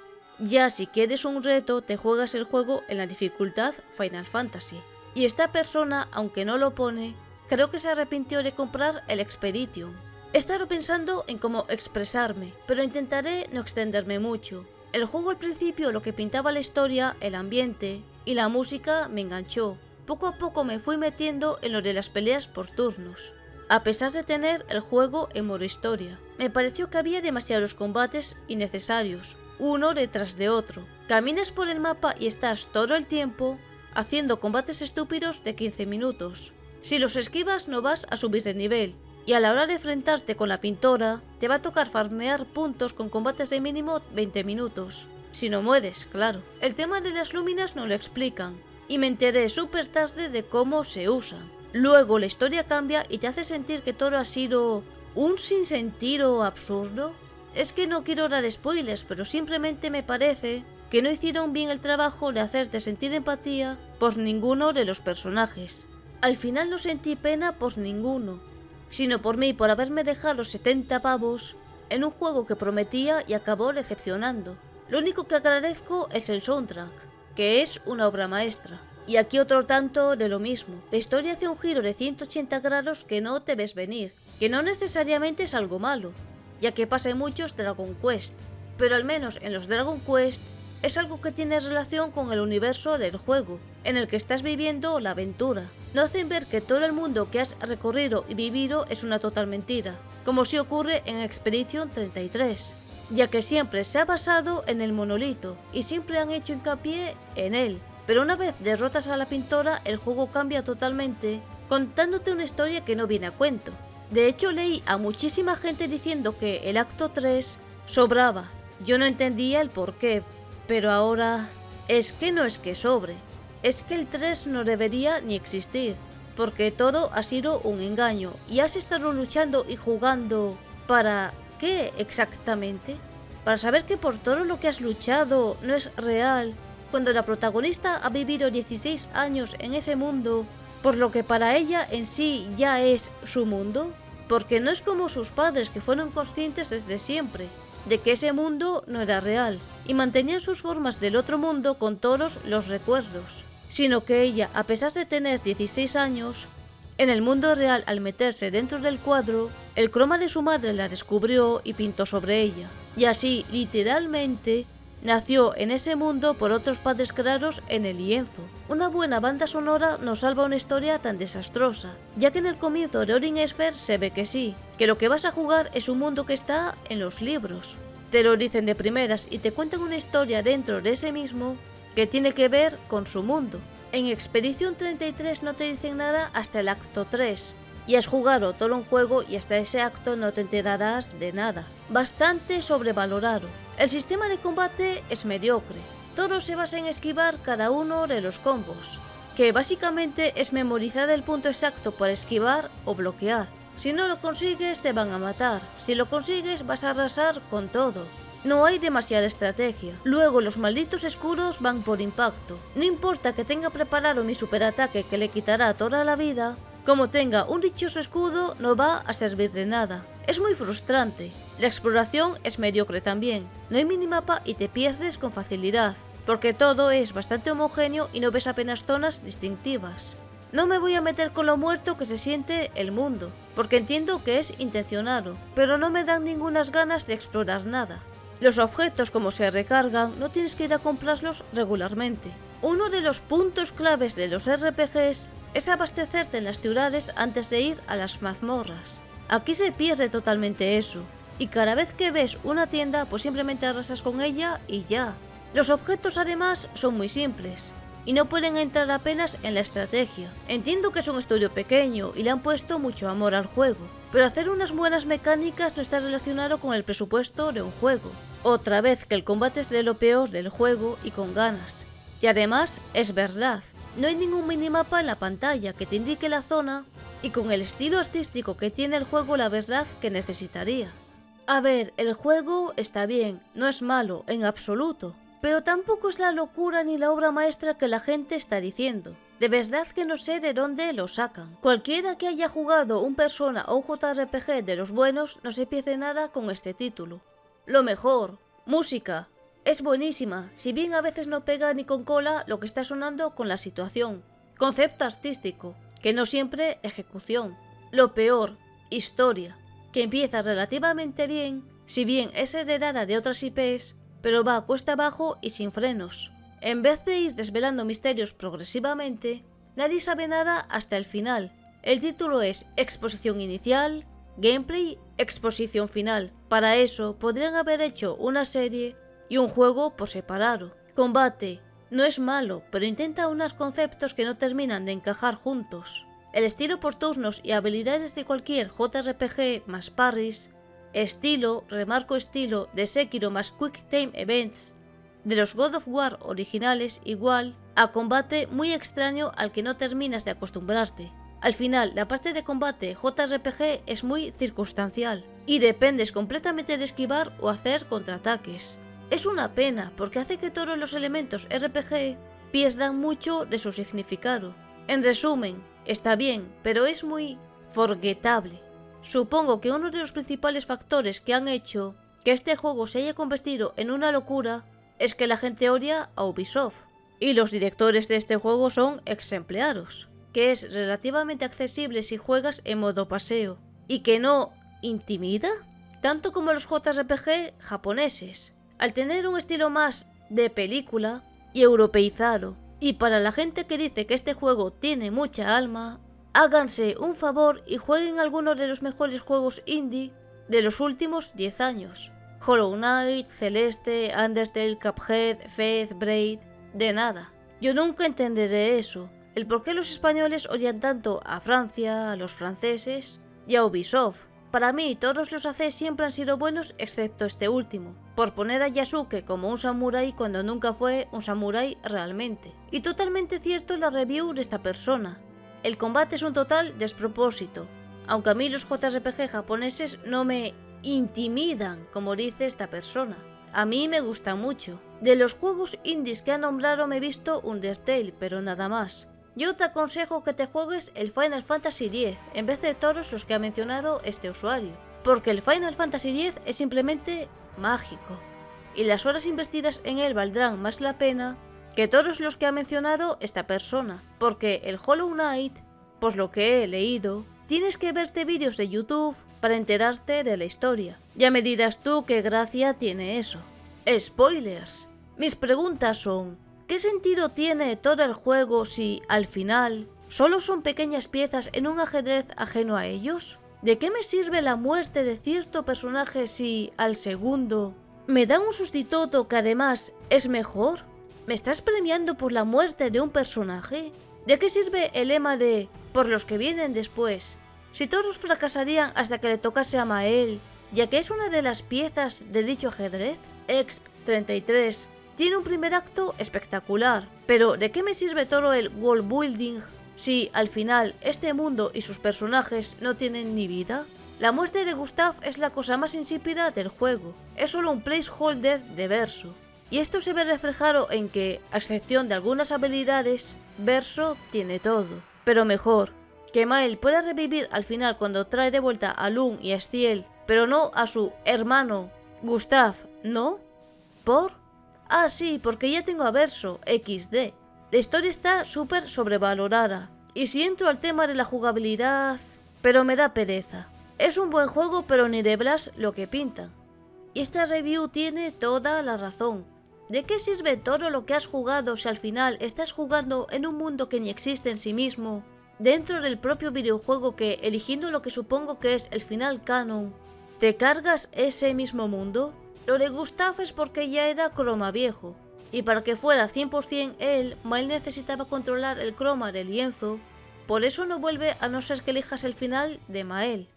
Ya si quieres un reto, te juegas el juego en la dificultad Final Fantasy. Y esta persona, aunque no lo pone, creo que se arrepintió de comprar el Expedition. He estado pensando en cómo expresarme, pero intentaré no extenderme mucho. El juego al principio, lo que pintaba la historia, el ambiente y la música me enganchó. Poco a poco me fui metiendo en lo de las peleas por turnos. A pesar de tener el juego en modo historia, me pareció que había demasiados combates innecesarios, uno detrás de otro. Caminas por el mapa y estás todo el tiempo haciendo combates estúpidos de 15 minutos. Si los esquivas no vas a subir de nivel, y a la hora de enfrentarte con la pintora, te va a tocar farmear puntos con combates de mínimo 20 minutos. Si no mueres, claro. El tema de las lúminas no lo explican, y me enteré súper tarde de cómo se usan. Luego la historia cambia y te hace sentir que todo ha sido un sinsentido absurdo. Es que no quiero dar spoilers, pero simplemente me parece que no hicieron bien el trabajo de hacerte sentir empatía por ninguno de los personajes. Al final no sentí pena por ninguno, sino por mí por haberme dejado 70 pavos en un juego que prometía y acabó decepcionando. Lo único que agradezco es el soundtrack, que es una obra maestra. Y aquí otro tanto de lo mismo. La historia hace un giro de 180 grados que no te ves venir, que no necesariamente es algo malo, ya que pasa en muchos Dragon Quest, pero al menos en los Dragon Quest es algo que tiene relación con el universo del juego, en el que estás viviendo la aventura. No hacen ver que todo el mundo que has recorrido y vivido es una total mentira, como sí ocurre en Expedition 33, ya que siempre se ha basado en el monolito y siempre han hecho hincapié en él. Pero una vez derrotas a la pintora, el juego cambia totalmente, contándote una historia que no viene a cuento. De hecho, leí a muchísima gente diciendo que el acto 3 sobraba. Yo no entendía el porqué, pero ahora es que sobre. Es que el 3 no debería ni existir, porque todo ha sido un engaño y has estado luchando y jugando ¿para qué exactamente? Para saber que por todo lo que has luchado no es real, cuando la protagonista ha vivido 16 años en ese mundo, por lo que para ella en sí ya es su mundo, porque no es como sus padres que fueron conscientes desde siempre de que ese mundo no era real y mantenían sus formas del otro mundo con todos los recuerdos, sino que ella, a pesar de tener 16 años, en el mundo real, al meterse dentro del cuadro, el croma de su madre la descubrió y pintó sobre ella, y así, literalmente, nació en ese mundo por otros padres claros en el lienzo. Una buena banda sonora nos salva una historia tan desastrosa, ya que en el comienzo de Orin Sphere se ve que sí, que lo que vas a jugar es un mundo que está en los libros. Te lo dicen de primeras y te cuentan una historia dentro de ese mismo que tiene que ver con su mundo. En Expedition 33 no te dicen nada hasta el acto 3, y has jugado todo un juego y hasta ese acto no te enterarás de nada. Bastante sobrevalorado. El sistema de combate es mediocre. Todo se basa en esquivar cada uno de los combos, que básicamente es memorizar el punto exacto para esquivar o bloquear. Si no lo consigues te van a matar, si lo consigues vas a arrasar con todo. No hay demasiada estrategia. Luego los malditos escudos van por impacto. No importa que tenga preparado mi superataque que le quitará toda la vida, como tenga un dichoso escudo no va a servir de nada. Es muy frustrante. La exploración es mediocre también. No hay minimapa y te pierdes con facilidad, porque todo es bastante homogéneo y no ves apenas zonas distintivas. No me voy a meter con lo muerto que se siente el mundo, porque entiendo que es intencionado, pero no me dan ningunas ganas de explorar nada. Los objetos, como se recargan, no tienes que ir a comprarlos regularmente. Uno de los puntos claves de los RPGs es abastecerte en las ciudades antes de ir a las mazmorras. Aquí se pierde totalmente eso, y cada vez que ves una tienda pues simplemente arrasas con ella y ya. Los objetos además son muy simples, y no pueden entrar apenas en la estrategia. Entiendo que es un estudio pequeño y le han puesto mucho amor al juego, pero hacer unas buenas mecánicas no está relacionado con el presupuesto de un juego. Otra vez que el combate es de lo peor del juego y con ganas. Y además es verdad, no hay ningún minimapa en la pantalla que te indique la zona y con el estilo artístico que tiene el juego la verdad que necesitaría. A ver, el juego está bien, no es malo en absoluto, pero tampoco es la locura ni la obra maestra que la gente está diciendo. De verdad que no sé de dónde lo sacan. Cualquiera que haya jugado un Persona o un JRPG de los buenos no se pierde nada con este título. Lo mejor, música. Es buenísima, si bien a veces no pega ni con cola lo que está sonando con la situación. Concepto artístico, que no siempre ejecución. Lo peor, historia, que empieza relativamente bien, si bien es heredada de otras IPs, pero va cuesta abajo y sin frenos. En vez de ir desvelando misterios progresivamente, nadie sabe nada hasta el final. El título es Exposición Inicial, Gameplay, Exposición Final. Para eso podrían haber hecho una serie y un juego por separado. Combate. No es malo, pero intenta aunar conceptos que no terminan de encajar juntos. El estilo por turnos y habilidades de cualquier JRPG más parries, remarco estilo de Sekiro más Quick Time Events, de los God of War originales igual, a combate muy extraño al que no terminas de acostumbrarte. Al final, la parte de combate JRPG es muy circunstancial y dependes completamente de esquivar o hacer contraataques. Es una pena porque hace que todos los elementos RPG pierdan mucho de su significado. En resumen, está bien, pero es muy forgettable. Supongo que uno de los principales factores que han hecho que este juego se haya convertido en una locura es que la gente odia a Ubisoft. Y los directores de este juego son ex empleados, que es relativamente accesible si juegas en modo paseo, y que no intimida tanto como los JRPG japoneses, al tener un estilo más de película y europeizado. Y para la gente que dice que este juego tiene mucha alma, háganse un favor y jueguen algunos de los mejores juegos indie de los últimos 10 años. Hollow Knight, Celeste, Undertale, Cuphead, Faith, Braid... De nada. Yo nunca entenderé eso, el por qué los españoles odian tanto a Francia, a los franceses y a Ubisoft. Para mí todos los AC siempre han sido buenos excepto este último, por poner a Yasuke como un samurái cuando nunca fue un samurái realmente. Y totalmente cierto en la review de esta persona. El combate es un total despropósito, aunque a mí los JRPG japoneses no me intimidan, como dice esta persona. A mí me gustan mucho. De los juegos indies que ha nombrado me he visto Undertale, pero nada más. Yo te aconsejo que te juegues el Final Fantasy X en vez de todos los que ha mencionado este usuario, porque el Final Fantasy X es simplemente mágico, y las horas invertidas en él valdrán más la pena que todos los que ha mencionado esta persona, porque el Hollow Knight, por lo que he leído, tienes que verte vídeos de YouTube para enterarte de la historia. Ya me dirás tú qué gracia tiene eso. Spoilers. Mis preguntas son: ¿qué sentido tiene todo el juego si, al final, solo son pequeñas piezas en un ajedrez ajeno a ellos? ¿De qué me sirve la muerte de cierto personaje si, al segundo, me dan un sustituto que además es mejor? ¿Me estás premiando por la muerte de un personaje? ¿De qué sirve el lema de por los que vienen después, si todos fracasarían hasta que le tocase a Mael, ya que es una de las piezas de dicho ajedrez? Exp33 tiene un primer acto espectacular, pero ¿de qué me sirve todo el world building si al final este mundo y sus personajes no tienen ni vida? La muerte de Gustav es la cosa más insípida del juego, es solo un placeholder de Verso, y esto se ve reflejado en que, a excepción de algunas habilidades, Verso tiene todo. Pero mejor, que Mael pueda revivir al final cuando trae de vuelta a Lune y a Estiel, pero no a su hermano Gustav, ¿no? ¿Por? Ah, sí, porque ya tengo a Verso, XD. La historia está súper sobrevalorada, y si entro al tema de la jugabilidad, pero me da pereza. Es un buen juego, pero ni de blas lo que pintan. Y esta review tiene toda la razón. ¿De qué sirve todo lo que has jugado si al final estás jugando en un mundo que ni existe en sí mismo, dentro del propio videojuego que, eligiendo lo que supongo que es el final canon, te cargas ese mismo mundo? Lo de Gustav es porque ya era croma viejo, y para que fuera 100% él, Mael necesitaba controlar el croma del lienzo, por eso no vuelve a no ser que elijas el final de Mael.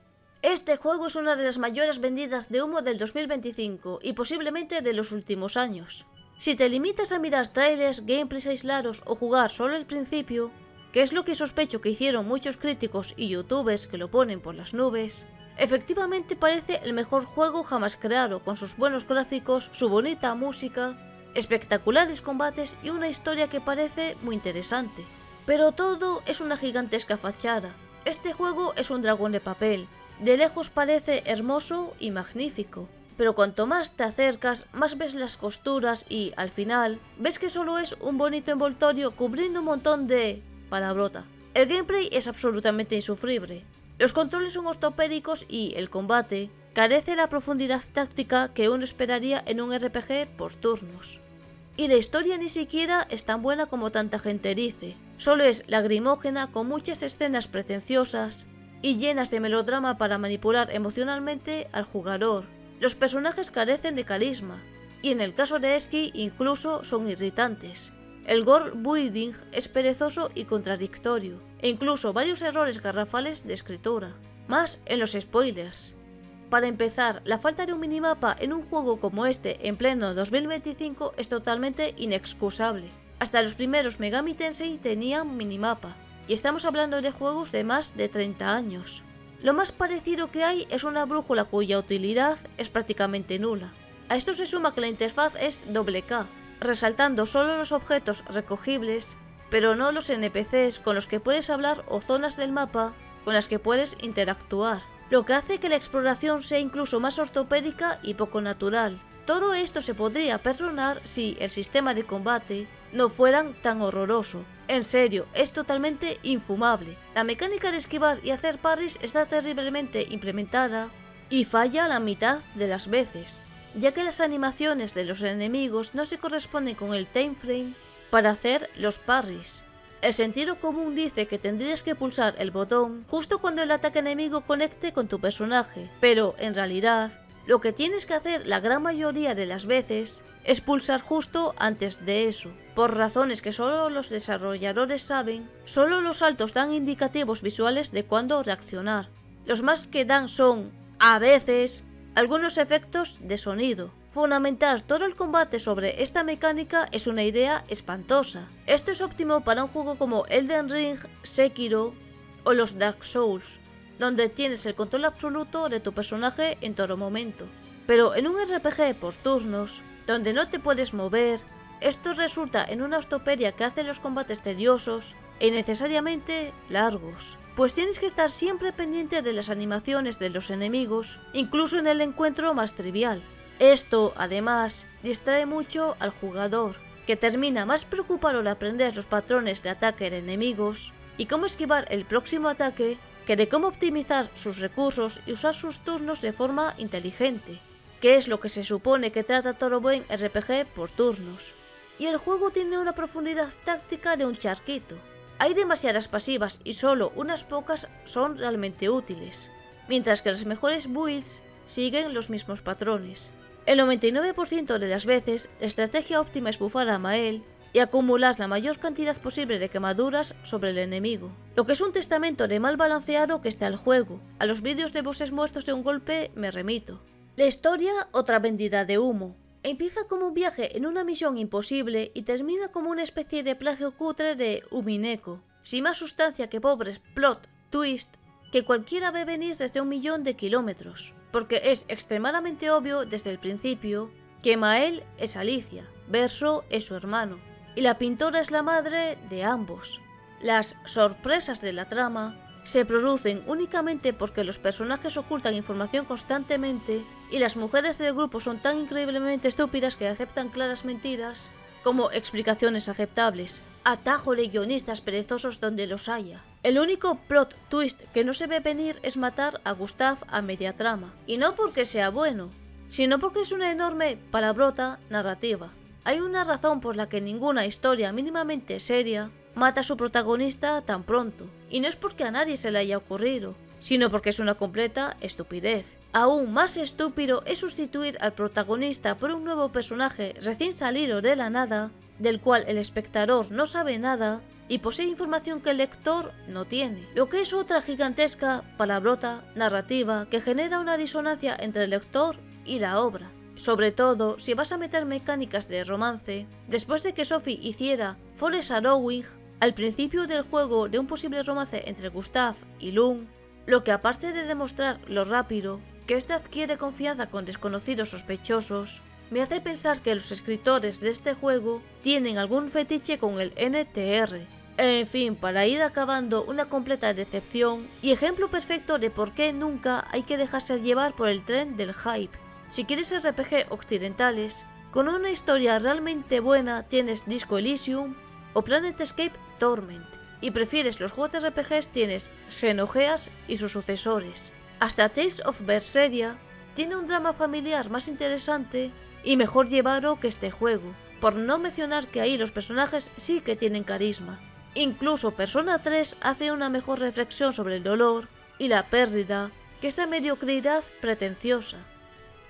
Este juego es una de las mayores vendidas de humo del 2025 y posiblemente de los últimos años. Si te limitas a mirar trailers, gameplays aislados o jugar solo el principio, que es lo que sospecho que hicieron muchos críticos y youtubers que lo ponen por las nubes, efectivamente parece el mejor juego jamás creado, con sus buenos gráficos, su bonita música, espectaculares combates y una historia que parece muy interesante. Pero todo es una gigantesca fachada. Este juego es un dragón de papel. De lejos parece hermoso y magnífico, pero cuanto más te acercas, más ves las costuras y, al final, ves que solo es un bonito envoltorio cubriendo un montón de... palabrota. El gameplay es absolutamente insufrible. Los controles son ortopédicos y el combate carece de la profundidad táctica que uno esperaría en un RPG por turnos. Y la historia ni siquiera es tan buena como tanta gente dice. Solo es lagrimógena, con muchas escenas pretenciosas y llenas de melodrama para manipular emocionalmente al jugador. Los personajes carecen de carisma, y en el caso de Esky incluso son irritantes. El world building es perezoso y contradictorio, e incluso varios errores garrafales de escritura. Más en los spoilers. Para empezar, la falta de un minimapa en un juego como este en pleno 2025 es totalmente inexcusable. Hasta los primeros Megami Tensei tenían minimapa, y estamos hablando de juegos de más de 30 años. Lo más parecido que hay es una brújula cuya utilidad es prácticamente nula. A esto se suma que la interfaz es K, resaltando solo los objetos recogibles, pero no los NPCs con los que puedes hablar o zonas del mapa con las que puedes interactuar, lo que hace que la exploración sea incluso más ortopédica y poco natural. Todo esto se podría perdonar si el sistema de combate no fuera tan horroroso. En serio, es totalmente infumable. La mecánica de esquivar y hacer parries está terriblemente implementada y falla la mitad de las veces, ya que las animaciones de los enemigos no se corresponden con el time frame para hacer los parries. El sentido común dice que tendrías que pulsar el botón justo cuando el ataque enemigo conecte con tu personaje, pero en realidad lo que tienes que hacer la gran mayoría de las veces es pulsar justo antes de eso. Por razones que solo los desarrolladores saben, solo los saltos dan indicativos visuales de cuándo reaccionar. Los más que dan son, a veces, algunos efectos de sonido. Fundamentar todo el combate sobre esta mecánica es una idea espantosa. Esto es óptimo para un juego como Elden Ring, Sekiro o los Dark Souls, donde tienes el control absoluto de tu personaje en todo momento. Pero en un RPG por turnos, donde no te puedes mover, esto resulta en una ortopedia que hace los combates tediosos e innecesariamente largos, pues tienes que estar siempre pendiente de las animaciones de los enemigos, incluso en el encuentro más trivial. Esto, además, distrae mucho al jugador, que termina más preocupado de aprender los patrones de ataque de enemigos y cómo esquivar el próximo ataque, que de cómo optimizar sus recursos y usar sus turnos de forma inteligente, que es lo que se supone que trata todo buen RPG por turnos. Y el juego tiene una profundidad táctica de un charquito. Hay demasiadas pasivas y solo unas pocas son realmente útiles, mientras que las mejores builds siguen los mismos patrones. El 99% de las veces, la estrategia óptima es bufar a Mael y acumular la mayor cantidad posible de quemaduras sobre el enemigo, lo que es un testamento de mal balanceado que está el juego. A los vídeos de bosses muertos de un golpe me remito. La historia, otra vendida de humo. Empieza como un viaje en una misión imposible y termina como una especie de plagio cutre de Umineko, sin más sustancia que pobres plot twist que cualquiera ve venir desde 1.000.000 de kilómetros, porque es extremadamente obvio desde el principio que Mael es Alicia, Verso es su hermano, y la pintora es la madre de ambos. Las sorpresas de la trama se producen únicamente porque los personajes ocultan información constantemente y las mujeres del grupo son tan increíblemente estúpidas que aceptan claras mentiras como explicaciones aceptables. Atajo de guionistas perezosos donde los haya. El único plot twist que no se ve venir es matar a Gustav a media trama, y no porque sea bueno, sino porque es una enorme palabrota narrativa. Hay una razón por la que ninguna historia mínimamente seria mata a su protagonista tan pronto, y no es porque a nadie se le haya ocurrido, sino porque es una completa estupidez. Aún más estúpido es sustituir al protagonista por un nuevo personaje recién salido de la nada, del cual el espectador no sabe nada y posee información que el lector no tiene, lo que es otra gigantesca palabrota narrativa que genera una disonancia entre el lector y la obra. sobre todo si vas a meter mecánicas de romance. Después de que Sophie hiciera Forest Harrowing al principio del juego de un posible romance entre Gustav y Lung, lo que aparte de demostrar lo rápido que éste adquiere confianza con desconocidos sospechosos, me hace pensar que los escritores de este juego tienen algún fetiche con el NTR. En fin, para ir acabando, una completa decepción y ejemplo perfecto de por qué nunca hay que dejarse llevar por el tren del hype. Si quieres RPG occidentales, con una historia realmente buena tienes Disco Elysium o Planet Escape Torment, y prefieres los juegos de RPGs tienes Xenogeas y sus sucesores. Hasta Tales of Berseria tiene un drama familiar más interesante y mejor llevado que este juego, por no mencionar que ahí los personajes sí que tienen carisma. Incluso Persona 3 hace una mejor reflexión sobre el dolor y la pérdida que esta mediocridad pretenciosa.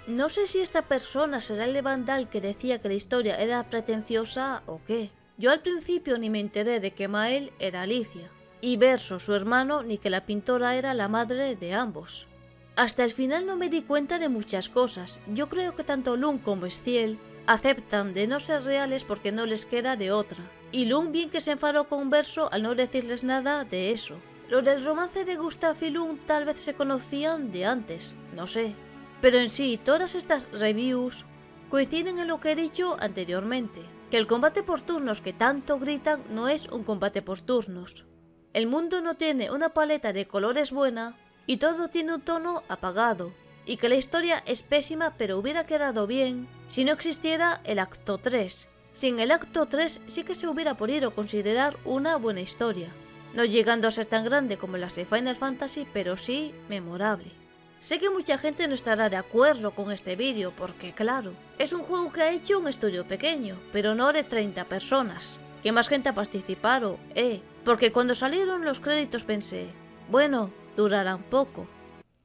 No sé si esta persona será el de Vandal que decía que la historia era pretenciosa o qué. Yo al principio ni me enteré de que Mael era Alicia, y Verso su hermano, ni que la pintora era la madre de ambos. Hasta el final no me di cuenta de muchas cosas. Yo creo que tanto Lung como Estiel aceptan de no ser reales porque no les queda de otra. Y Lung bien que se enfadó con Verso al no decirles nada de eso. Lo del romance de Gustav y Lung tal vez se conocían de antes, no sé. Pero en sí, todas estas reviews coinciden en lo que he dicho anteriormente, que el combate por turnos que tanto gritan no es un combate por turnos. El mundo no tiene una paleta de colores buena y todo tiene un tono apagado, y que la historia es pésima pero hubiera quedado bien si no existiera el acto 3. Sin el acto 3 sí que se hubiera podido considerar una buena historia, no llegando a ser tan grande como las de Final Fantasy, pero sí memorable. Sé que mucha gente no estará de acuerdo con este vídeo porque, claro, es un juego que ha hecho un estudio pequeño, pero no de 30 personas. ¿Qué más gente ha participado? Porque cuando salieron los créditos pensé, bueno, durarán poco.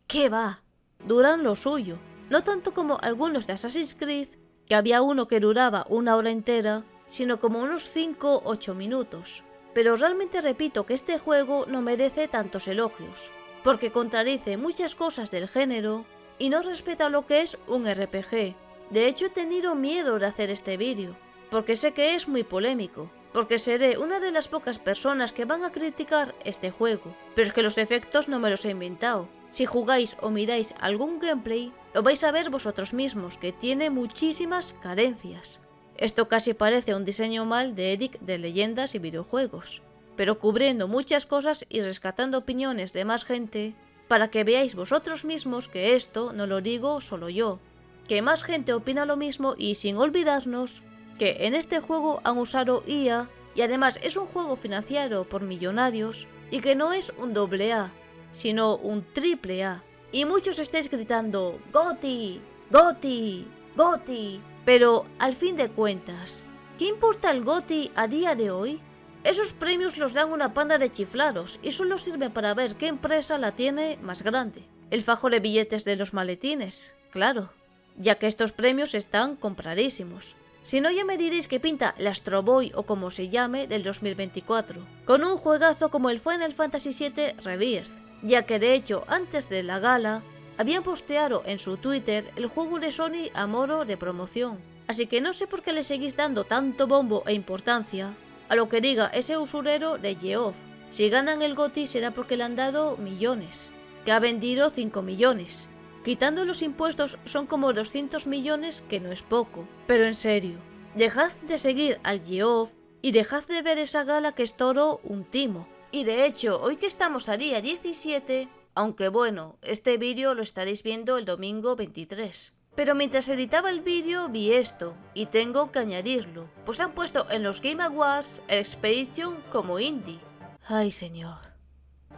¿Qué va? Duran lo suyo. No tanto como algunos de Assassin's Creed, que había uno que duraba 1 hora entera, sino como unos 5 o 8 minutos. Pero realmente repito que este juego no merece tantos elogios, porque contradice muchas cosas del género y no respeta lo que es un RPG. De hecho he tenido miedo de hacer este vídeo, porque sé que es muy polémico, porque seré una de las pocas personas que van a criticar este juego, pero es que los efectos no me los he inventado. Si jugáis o miráis algún gameplay, lo vais a ver vosotros mismos, que tiene muchísimas carencias. Esto casi parece un diseño mal de Eric de Leyendas y Videojuegos, pero cubriendo muchas cosas y rescatando opiniones de más gente, para que veáis vosotros mismos que esto no lo digo solo yo, que más gente opina lo mismo, y sin olvidarnos que en este juego han usado IA y además es un juego financiado por millonarios y que no es un AA, sino un AAA. Y muchos estáis gritando GOTY, GOTY, GOTY, pero al fin de cuentas, ¿qué importa el GOTY a día de hoy? Esos premios los dan una panda de chiflados y solo sirven para ver qué empresa la tiene más grande. El fajo de billetes de los maletines, claro, ya que estos premios están compradísimos. Si no, ya me diréis que pinta el Astro Boy o como se llame del 2024, con un juegazo como el Final Fantasy VII Rebirth, ya que de hecho antes de la gala habían posteado en su Twitter el juego de Sony a modo de promoción. Así que no sé por qué le seguís dando tanto bombo e importancia a lo que diga ese usurero de Geoff. Si ganan el GOTY será porque le han dado millones, que ha vendido 5 millones. Quitando los impuestos son como 200 millones, que no es poco. Pero en serio, dejad de seguir al Geoff y dejad de ver esa gala que es todo un timo. Y de hecho, hoy que estamos a día 17, aunque bueno, este vídeo lo estaréis viendo el domingo 23. Pero mientras editaba el vídeo vi esto, y tengo que añadirlo, pues han puesto en los Game Awards el Expedition como indie. Ay señor.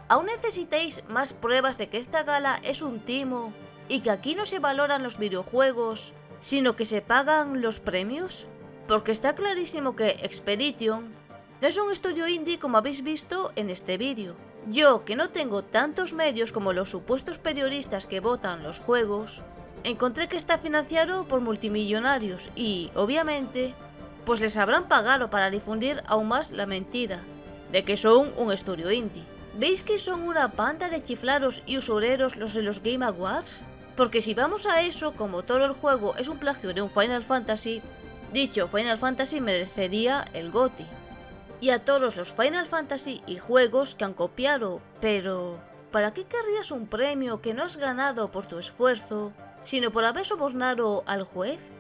¿Aún necesitáis más pruebas de que esta gala es un timo y que aquí no se valoran los videojuegos, sino que se pagan los premios? Porque está clarísimo que Expedition no es un estudio indie como habéis visto en este vídeo. Yo, que no tengo tantos medios como los supuestos periodistas que votan los juegos, encontré que está financiado por multimillonarios y, obviamente, pues les habrán pagado para difundir aún más la mentira de que son un estudio indie. ¿Veis que son una panda de chiflaros y usureros los de los Game Awards? Porque si vamos a eso, como todo el juego es un plagio de un Final Fantasy, dicho Final Fantasy merecería el GOTY. Y a todos los Final Fantasy y juegos que han copiado, pero ¿para qué querrías un premio que no has ganado por tu esfuerzo, sino por haber sobornado al juez?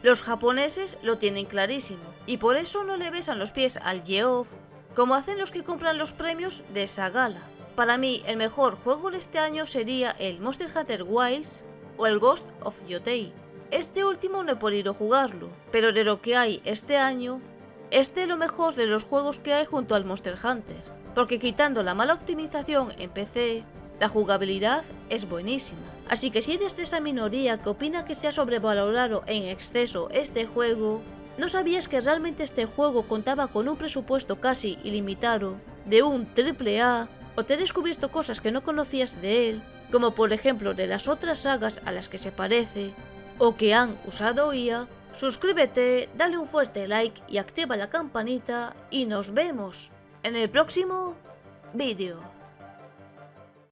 Los japoneses lo tienen clarísimo, y por eso no le besan los pies al Geoff, como hacen los que compran los premios de esa gala. Para mí, el mejor juego de este año sería el Monster Hunter Wilds o el Ghost of Yotei. Este último no he podido jugarlo, pero de lo que hay este año, es de lo mejor de los juegos que hay junto al Monster Hunter, porque quitando la mala optimización en PC, la jugabilidad es buenísima. Así que si eres de esa minoría que opina que se ha sobrevalorado en exceso este juego, ¿no sabías que realmente este juego contaba con un presupuesto casi ilimitado de un AAA? ¿O te he descubierto cosas que no conocías de él, como por ejemplo de las otras sagas a las que se parece, o que han usado IA? Suscríbete, dale un fuerte like y activa la campanita y nos vemos en el próximo vídeo.